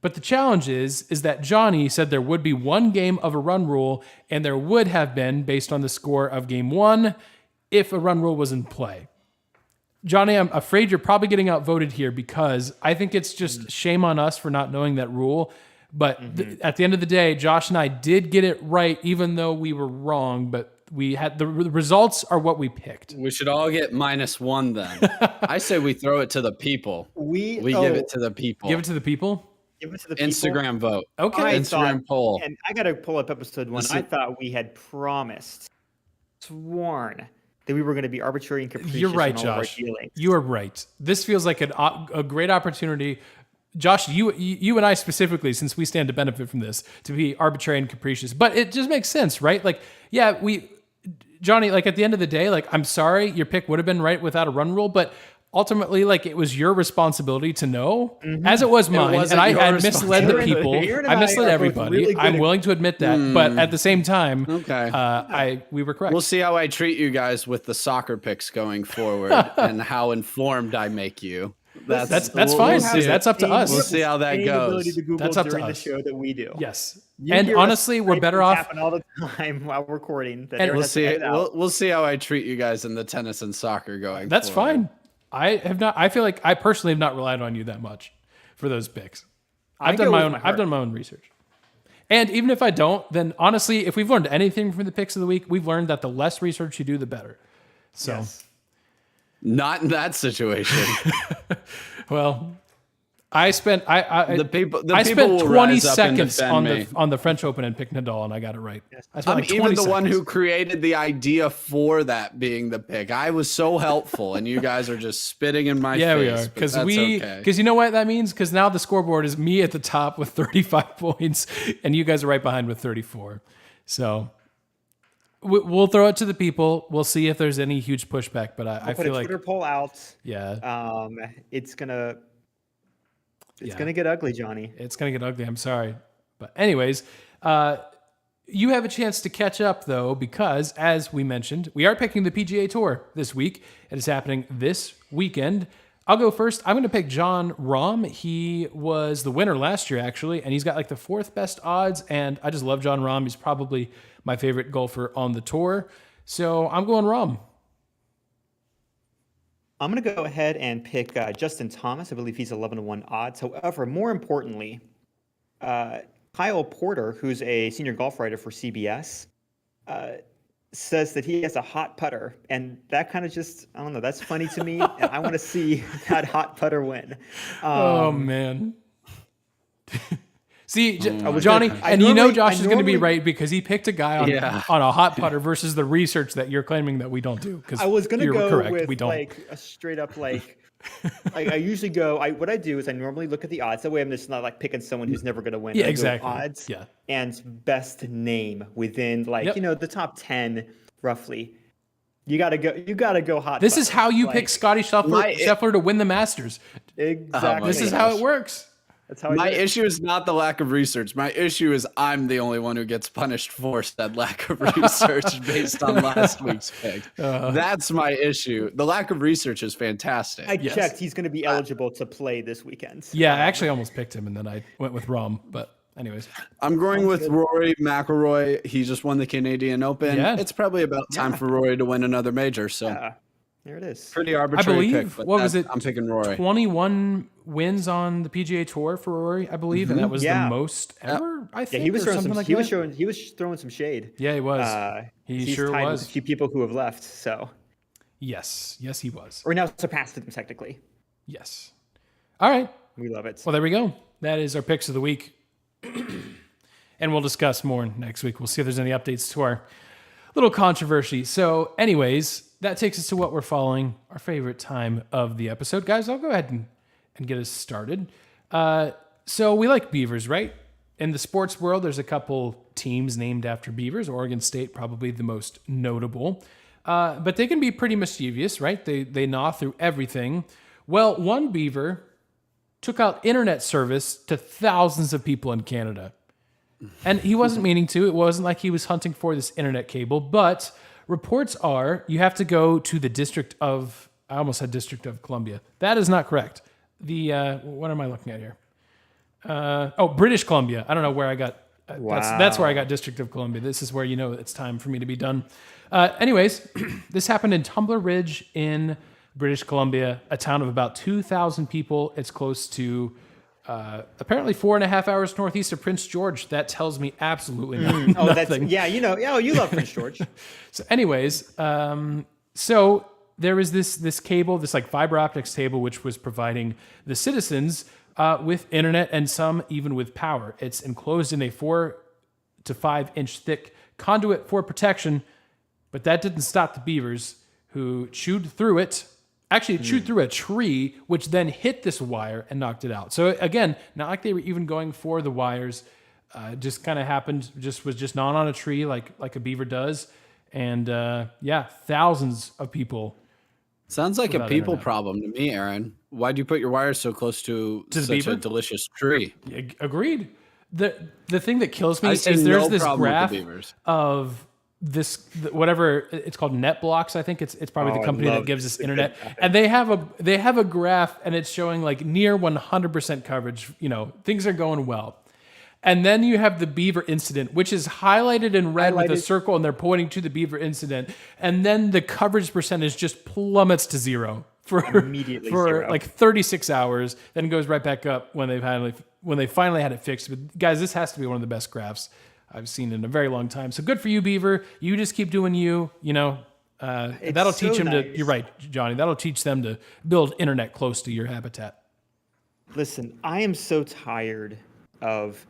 But the challenge is that Johnny said there would be one game of a run rule, and there would have been based on the score of game one if a run rule was in play. Johnny, I'm afraid you're probably getting outvoted here because I think it's just shame on us for not knowing that rule. But at the end of the day, Josh and I did get it right, even though we were wrong. But we had the results are what we picked.
We should all get -1 then. I say we throw it to the people. We give it to the people.
Give it to the people?
Give it to the people.
Instagram vote.
Okay.
Instagram poll.
And I got to pull up episode 1. I thought we had sworn that we were going to be arbitrary and capricious.
You're right,
in all
Josh.
Of our dealings.
You are right. This feels like a great opportunity. Josh, you and I specifically, since we stand to benefit from this, to be arbitrary and capricious. But it just makes sense, right? Like, yeah, Johnny, like at the end of the day, like, I'm sorry, your pick would have been right without a run rule, but ultimately, like, it was your responsibility to know, as it was mine, and I had misled the people. I misled everybody. Really I'm willing to admit that, but at the same time, we were correct.
We'll see how I treat you guys with the soccer picks going forward, and how informed I make you.
That's fine. That's up to us.
We'll see how that goes.
That's up to us.
The show that we do.
Yes, and honestly, we're better off.
Happen all the time while recording.
And
we'll see. We'll see how I treat you guys in the tennis and soccer going.
That's
forward.
fine. I feel like I personally have not relied on you that much for those picks. I've done my own research. And even if I don't, then honestly, if we've learned anything from the picks of the week, we've learned that the less research you do, the better. So,
not in that situation.
Well, I spent I
spent
spent 20 seconds on the French Open and picked Nadal, and I got it right.
Yes.
I spent
I'm
like 20
even the
seconds.
one who created the idea for that being the pick. I was so helpful, and you guys are just spitting in my face.
Yeah, we are because you know what that means? Because now the scoreboard is me at the top with 35 points, and you guys are right behind with 34. So we'll throw it to the people. We'll see if there's any huge pushback. But I feel like
Twitter poll out.
Yeah,
it's gonna get ugly, Johnny.
It's gonna get ugly. I'm sorry, but anyways, you have a chance to catch up though, because as we mentioned, we are picking the PGA Tour this week. It is happening this weekend. I'll go first. I'm going to pick Jon Rahm. He was the winner last year, actually, and he's got like the 4th best odds. And I just love Jon Rahm. He's probably my favorite golfer on the tour. So I'm going Rahm.
I'm going to go ahead and pick Justin Thomas. I believe he's 11-1 odds. However, more importantly, Kyle Porter, who's a senior golf writer for CBS, says that he has a hot putter. And that kind of just, I don't know, that's funny to me. And I want to see that hot putter win.
Oh, man. See, Johnny, and you know Josh is going to be right because he picked a guy on a hot putter versus the research that you're claiming that we don't do.
I was going to go
correct.
with
we don't.
like a straight up like I usually go. What I do is I normally look at the odds. That way I'm just not like picking someone who's never going to win.
Yeah,
I go
exactly.
Odds.
Yeah.
And best name within the top 10 roughly. You gotta go hot.
This is how you pick Scotty Scheffler to win the Masters.
Exactly.
This is how it works.
That's how I
My
did it.
issue is not the lack of research. My issue is I'm the only one who gets punished for said lack of research based on last week's pick. That's my issue. The lack of research is fantastic.
I checked. He's going to be eligible to play this weekend.
Yeah, I actually almost picked him, and then I went with Rom. But anyways,
I'm going with Rory McIlroy. He just won the Canadian Open.
Yeah.
It's probably about time for Rory to win another major. So
there it is.
pretty arbitrary
I believe,
pick. But
what was it?
I'm picking Rory.
21 wins on the PGA Tour for Rory, I believe, and that was the most ever. I think.
Yeah, he was
or
throwing
something
some.
like
He
that.
was showing. He was throwing some shade.
Yeah, he was. He
he's
sure
tied
was.
with a few people who have left. So
Yes, he was.
or now surpassed them technically.
Yes. All right.
We love it.
Well, there we go. That is our picks of the week. And we'll discuss more next week. We'll see if there's any updates to our little controversy. So, anyways, that takes us to what we're following, our favorite time of the episode. Guys, I'll go ahead and get us started. So we like beavers, right? In the sports world, there's a couple teams named after beavers. Oregon State, probably the most notable. But they can be pretty mischievous, right? They gnaw through everything. Well, one beaver took out internet service to thousands of people in Canada. And he wasn't meaning to. It wasn't like he was hunting for this internet cable. But reports are you have to go to the District of... I almost said District of Columbia. That is not correct. What am I looking at here? British Columbia. I don't know where I got... That's where I got District of Columbia. This is where it's time for me to be done. Anyways, this happened in Tumbler Ridge in British Columbia, a town of about 2,000 people. It's close to apparently 4.5 hours northeast of Prince George. That tells me absolutely nothing.
You love Prince George.
So anyways, so there was this cable, this like fiber optics cable, which was providing the citizens with internet and some even with power. It's enclosed in a 4 to 5 inch thick conduit for protection, but that didn't stop the beavers who chewed through it. Actually, chewed through a tree, which then hit this wire and knocked it out. So again, not like they were even going for the wires. Just kind of happened. Was just gnawing on a tree like a beaver does, and thousands of people.
Sounds like a people
internet
problem to me, Aaron. Why'd you put your wires so close to
the
such
beaver?
a delicious tree?
Agreed. The thing that kills me
I
is
see
there's
no
this
problem with the
graph
beavers.
of this whatever it's called, NetBlocks. I think it's probably the company that gives us internet, and they have a graph, and it's showing like near 100% coverage. Things are going well. And then you have the beaver incident, which is highlighted in red with a circle, and they're pointing to the beaver incident. And then the coverage percentage just plummets to zero for
zero.
like 36 hours, then goes right back up when they finally had it fixed. But guys, this has to be one of the best graphs I've seen in a very long time. So good for you, beaver. You just keep doing you. That'll teach them to. You're right, Johnny. That'll teach them to build internet close to your habitat.
Listen, I am so tired of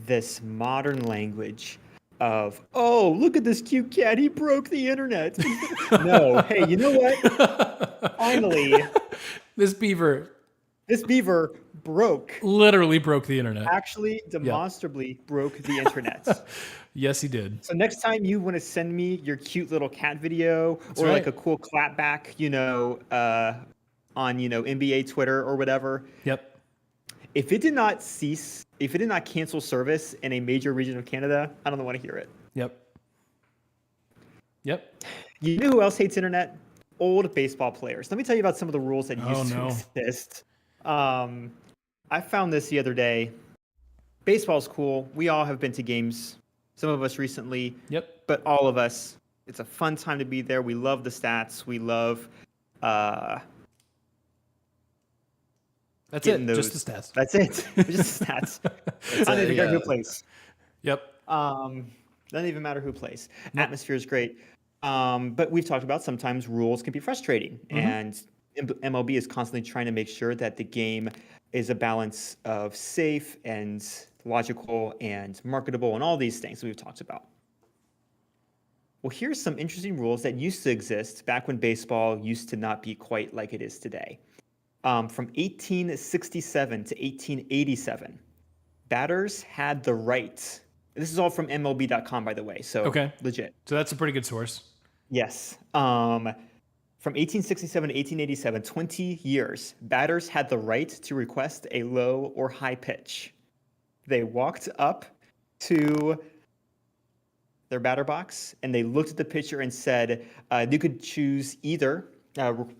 this modern language of, oh, look at this cute cat, he broke the internet. No, hey, you know what? Finally,
this beaver literally broke the internet.
Actually, demonstrably broke the internet.
Yes, he did.
So next time you want to send me your cute little cat video like a cool clapback, on NBA Twitter or whatever.
Yep.
If it did not cancel service in a major region of Canada, I don't want to hear it.
Yep.
You know who else hates internet? Old baseball players. Let me tell you about some of the rules that used to exist. I found this the other day. Baseball's cool. We all have been to games. Some of us recently.
Yep.
But all of us. It's a fun time to be there. We love the stats. We love
That's it. Just the stats.
That's it. Just the stats. It's not even who plays.
Yep.
Doesn't even matter who plays. Atmosphere is great. But we've talked about sometimes rules can be frustrating. And MLB is constantly trying to make sure that the game is a balance of safe and logical and marketable and all these things that we've talked about. Well, here's some interesting rules that used to exist back when baseball used to not be quite like it is today. From 1867 to 1887, batters had the right. This is all from MLB.com, by the way. So legit.
So that's a pretty good source.
Yes. From From 1867 to 1887, 20 years, batters had the right to request a low or high pitch. They walked up to their batter box and they looked at the pitcher and said you could choose either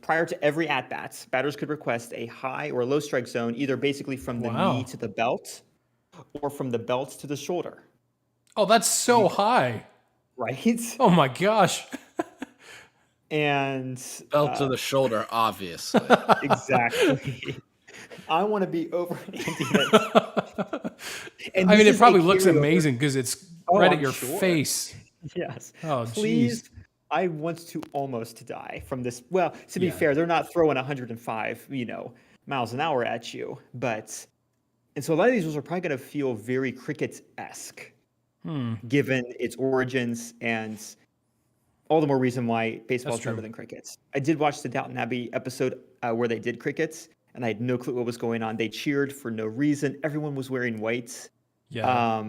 prior to every at-bat, batters could request a high or low strike zone, either basically from the knee to the belt or from the belt to the shoulder.
Oh, that's so high.
Right?
Oh my gosh.
And
belt to the shoulder, obviously.
Exactly. I want to be over Andy.
And I mean, it probably looks amazing because it's right at your face.
Yes.
Oh,
please.
Geez.
I want to almost die from this. Well, to be fair, they're not throwing 105, miles an hour at you, and so a lot of these rules are probably going to feel very cricket-esque, given its origins and all the more reason why baseball is better than cricket. I did watch the Downton Abbey episode where they did cricket, and I had no clue what was going on. They cheered for no reason. Everyone was wearing white.
Yeah,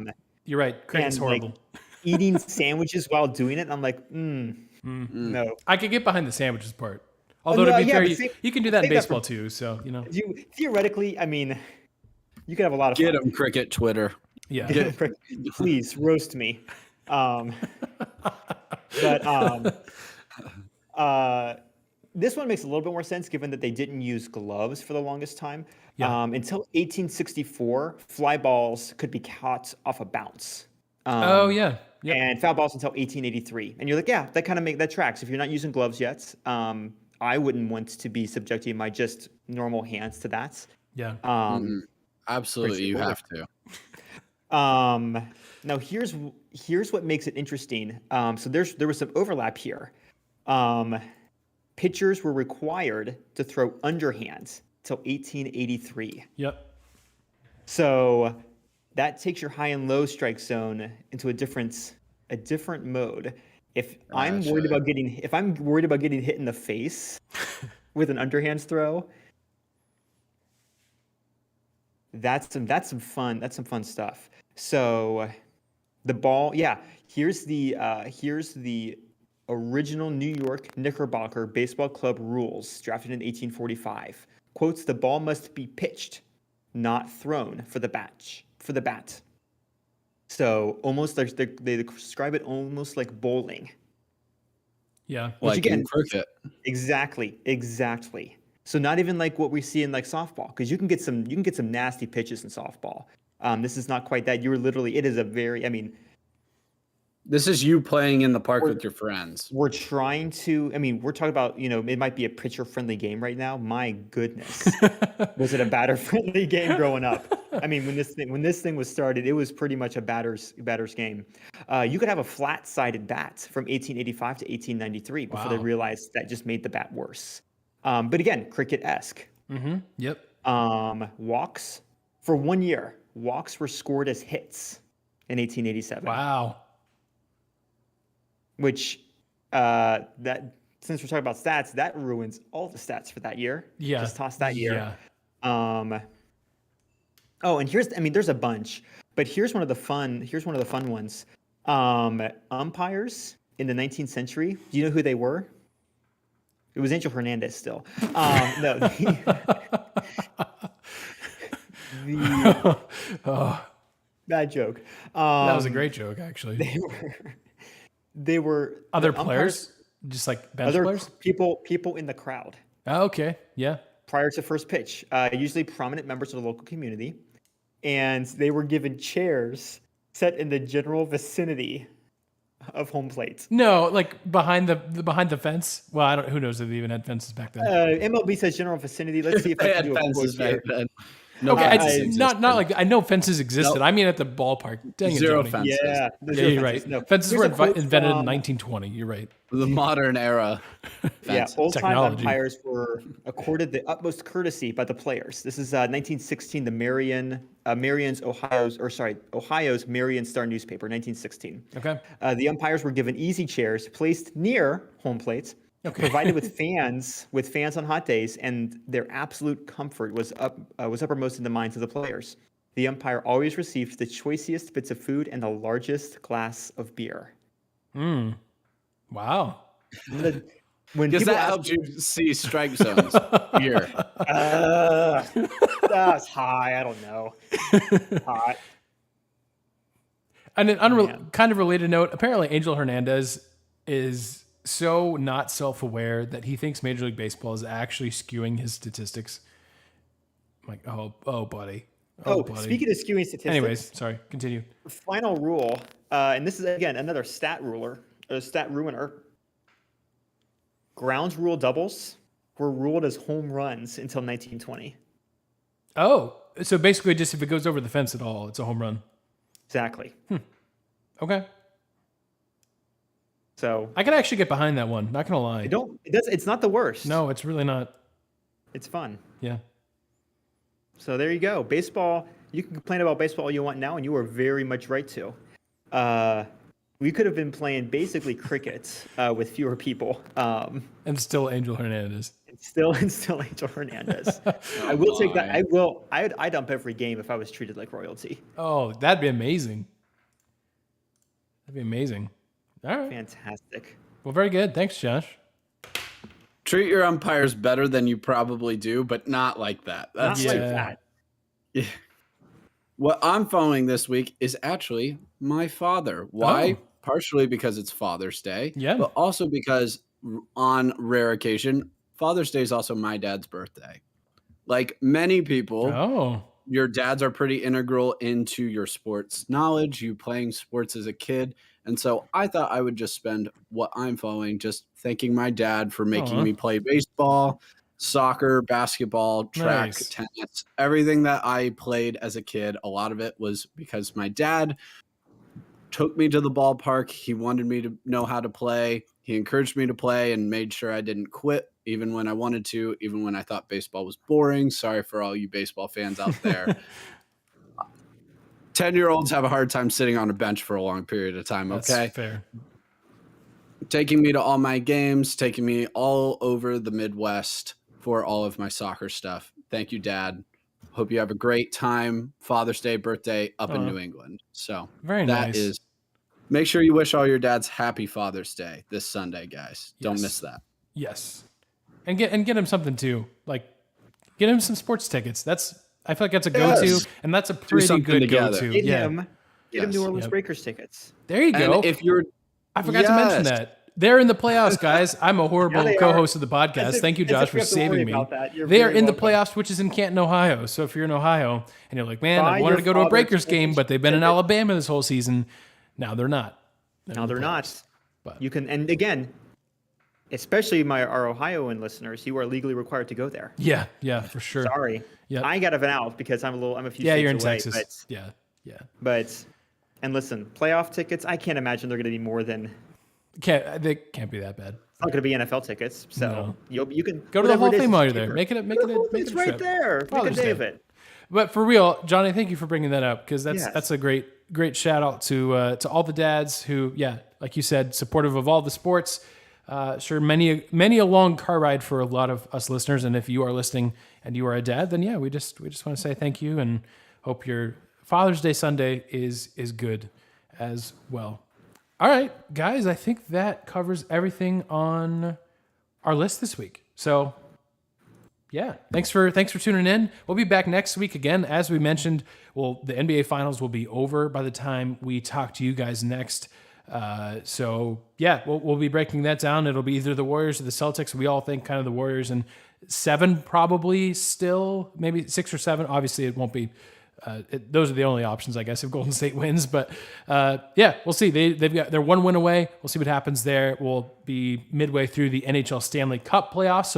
you're right. Cricket's horrible.
Eating sandwiches while doing it, and I'm like, no.
I could get behind the sandwiches part. Although to be fair, you can do that in baseball too. So
theoretically, I mean, you could have a lot of
fun.
Get
them, cricket Twitter.
Yeah,
please roast me. This one makes a little bit more sense given that they didn't use gloves for the longest time. Yeah. Until 1864, fly balls could be caught off a bounce.
Yep.
And foul balls until 1883. And you're like, yeah, that tracks. If you're not using gloves yet, I wouldn't want to be subjecting my just normal hands to that.
Yeah.
Absolutely, you have to.
Now here's what makes it interesting. So there was some overlap here. Pitchers were required to throw underhands till 1883.
Yep.
So that takes your high and low strike zone into a different mode. If I'm worried about getting hit in the face with an underhands throw, that's some fun stuff. So the ball, here's the original New York Knickerbocker Baseball Club rules, drafted in 1845. Quotes, the ball must be pitched, not thrown for the bat. So almost like they describe it almost like bowling.
Yeah.
Like in cricket.
Exactly. So not even like what we see in like softball, because you can get some nasty pitches in softball. This is not quite that.
This is you playing in the park with your friends.
We're talking about, it might be a pitcher-friendly game right now. My goodness. Was it a batter-friendly game growing up? I mean, when this thing was started, it was pretty much a batter's game. You could have a flat-sided bat from 1885 to 1893 before they realized that just made the bat worse. But again, cricket-esque.
Mm-hmm. Yep.
Walks. For 1 year, walks were scored as hits in 1887.
Wow.
Which, that since we're talking about stats, that ruins all the stats for that year.
Yeah.
Just toss that year.
Yeah.
And there's a bunch, but here's one of the fun ones. Umpires in the 19th century. Do you know who they were? It was Angel Hernandez still. No. Bad joke.
That was a great joke, actually.
They were
other players, just like bench players?
People in the crowd.
Oh, okay. Yeah.
Prior to first pitch, usually prominent members of the local community, and they were given chairs set in the general vicinity of home plate.
No, like behind the fence. Well, who knows if they even had fences back then.
MLB says general vicinity. Let's see if I can do fences back then.
No, okay, not like I know fences existed. Nope. I mean at the ballpark. Dang
Zero
it,
fences.
Yeah,
you're right. No. Fences were invented in 1920. You're right.
The modern era.
Old-time umpires were accorded the utmost courtesy by the players. This is 1916. The Ohio's Marion Star newspaper, 1916.
Okay.
The umpires were given easy chairs placed near home plates. Okay. Provided with fans on hot days, and their absolute comfort was uppermost in the minds of the players. The umpire always received the choicest bits of food and the largest glass of beer.
Wow.
When
Because
people
that
ask
helps you see strike zones here.
That's high. I don't know. Hot.
And an
Man.
kind of related note, apparently Angel Hernandez is so not self-aware that he thinks Major League Baseball is actually skewing his statistics. I'm like, oh, buddy.
Oh,
buddy.
speaking of skewing statistics.
Anyways, sorry, continue.
Final rule, and this is again another stat ruiner. Ground rule doubles were ruled as home runs until 1920.
Oh, so basically just if it goes over the fence at all, it's a home run.
Exactly.
Okay.
So
I can actually get behind that one. Not gonna lie.
It's not the worst.
No, it's really not.
It's fun.
Yeah.
So there you go. Baseball. You can complain about baseball all you want now, and you are very much right to. We could have been playing basically cricket with fewer people.
And still Angel Hernandez.
And still Angel Hernandez. I will take that. I'd dump every game if I was treated like royalty.
Oh, that'd be amazing. That'd be amazing. All right.
Fantastic.
Well, very good. Thanks, Josh.
Treat your umpires better than you probably do, but not like that. That's
Not like that.
Yeah. What I'm following this week is actually my father. Why?
Oh.
Partially because it's Father's Day.
Yeah.
But also because on rare occasion, Father's Day is also my dad's birthday. Like many people, your dads are pretty integral into your sports knowledge, you playing sports as a kid. And so I thought I would just spend what I'm following just thanking my dad for making me play baseball, soccer, basketball, track, tennis, everything that I played as a kid. A lot of it was because my dad took me to the ballpark. He wanted me to know how to play. He encouraged me to play and made sure I didn't quit even when I wanted to, even when I thought baseball was boring. Sorry for all you baseball fans out there. 10-year-olds have a hard time sitting on a bench for a long period of time, okay?
That's fair.
Taking me to all my games, taking me all over the Midwest for all of my soccer stuff. Thank you, Dad. Hope you have a great time. Father's Day, birthday up in New England. So
very nice.
That is, make sure you wish all your dads happy Father's Day this Sunday, guys. Don't miss that.
Yes. And get him something too. Like get him some sports tickets. I feel like that's a go-to, and that's a pretty good go-to.
Get him New Orleans Breakers tickets.
There you go.
And
I forgot to mention that. They're in the playoffs, guys. I'm a horrible co-host of the podcast. Thank you, Josh, for saving me. They are in the playoffs, which is in Canton, Ohio. So if you're in Ohio and you're like, man, I wanted to go to a Breakers game, but they've been in Alabama this whole season. Now they're not.
They're not. But you can, and again, especially our Ohioan listeners, you are legally required to go there.
Yeah, for sure.
Sorry.
Yep.
I got an out because I'm a few states
you're in
away,
Texas.
But, But, and listen, playoff tickets, I can't imagine they're going to be more than.
They can't be that bad.
It's not going to be NFL tickets, so you can
go to the Hall of Fame while you're there. Make it.
It's right there. Make a day of it.
But for real, Johnny, thank you for bringing that up because that's a great shout out to all the dads who, like you said, supportive of all the sports. Sure, many a long car ride for a lot of us listeners, and if you are listening and you are a dad, then we just want to say thank you and hope your Father's Day Sunday is good as well. All right, guys, I think that covers everything on our list this week. So, thanks for tuning in. We'll be back next week again, as we mentioned. Well, the NBA Finals will be over by the time we talk to you guys next. We'll be breaking that down. It'll be either the Warriors or the Celtics. We all think kind of the Warriors in 7, probably still, maybe 6 or 7. Obviously, it won't be. Those are the only options, I guess, if Golden State wins. But we'll see. They're 1 win away. We'll see what happens there. We'll be midway through the NHL Stanley Cup playoffs,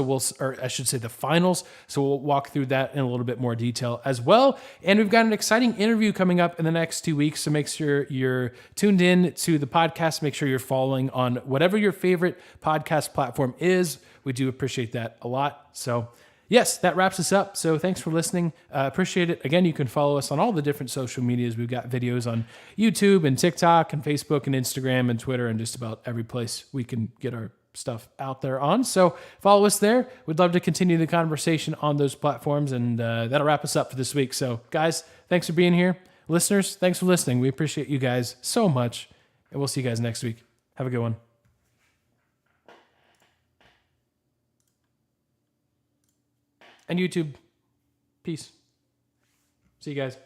the finals. So we'll walk through that in a little bit more detail as well. And we've got an exciting interview coming up in the next 2 weeks. So make sure you're tuned in to the podcast. Make sure you're following on whatever your favorite podcast platform is. We do appreciate that a lot. So. Yes, that wraps us up. So thanks for listening. Appreciate it. Again, you can follow us on all the different social medias. We've got videos on YouTube and TikTok and Facebook and Instagram and Twitter and just about every place we can get our stuff out there on. So follow us there. We'd love to continue the conversation on those platforms. And that'll wrap us up for this week. So guys, thanks for being here. Listeners, thanks for listening. We appreciate you guys so much. And we'll see you guys next week. Have a good one. and YouTube. Peace. See you guys.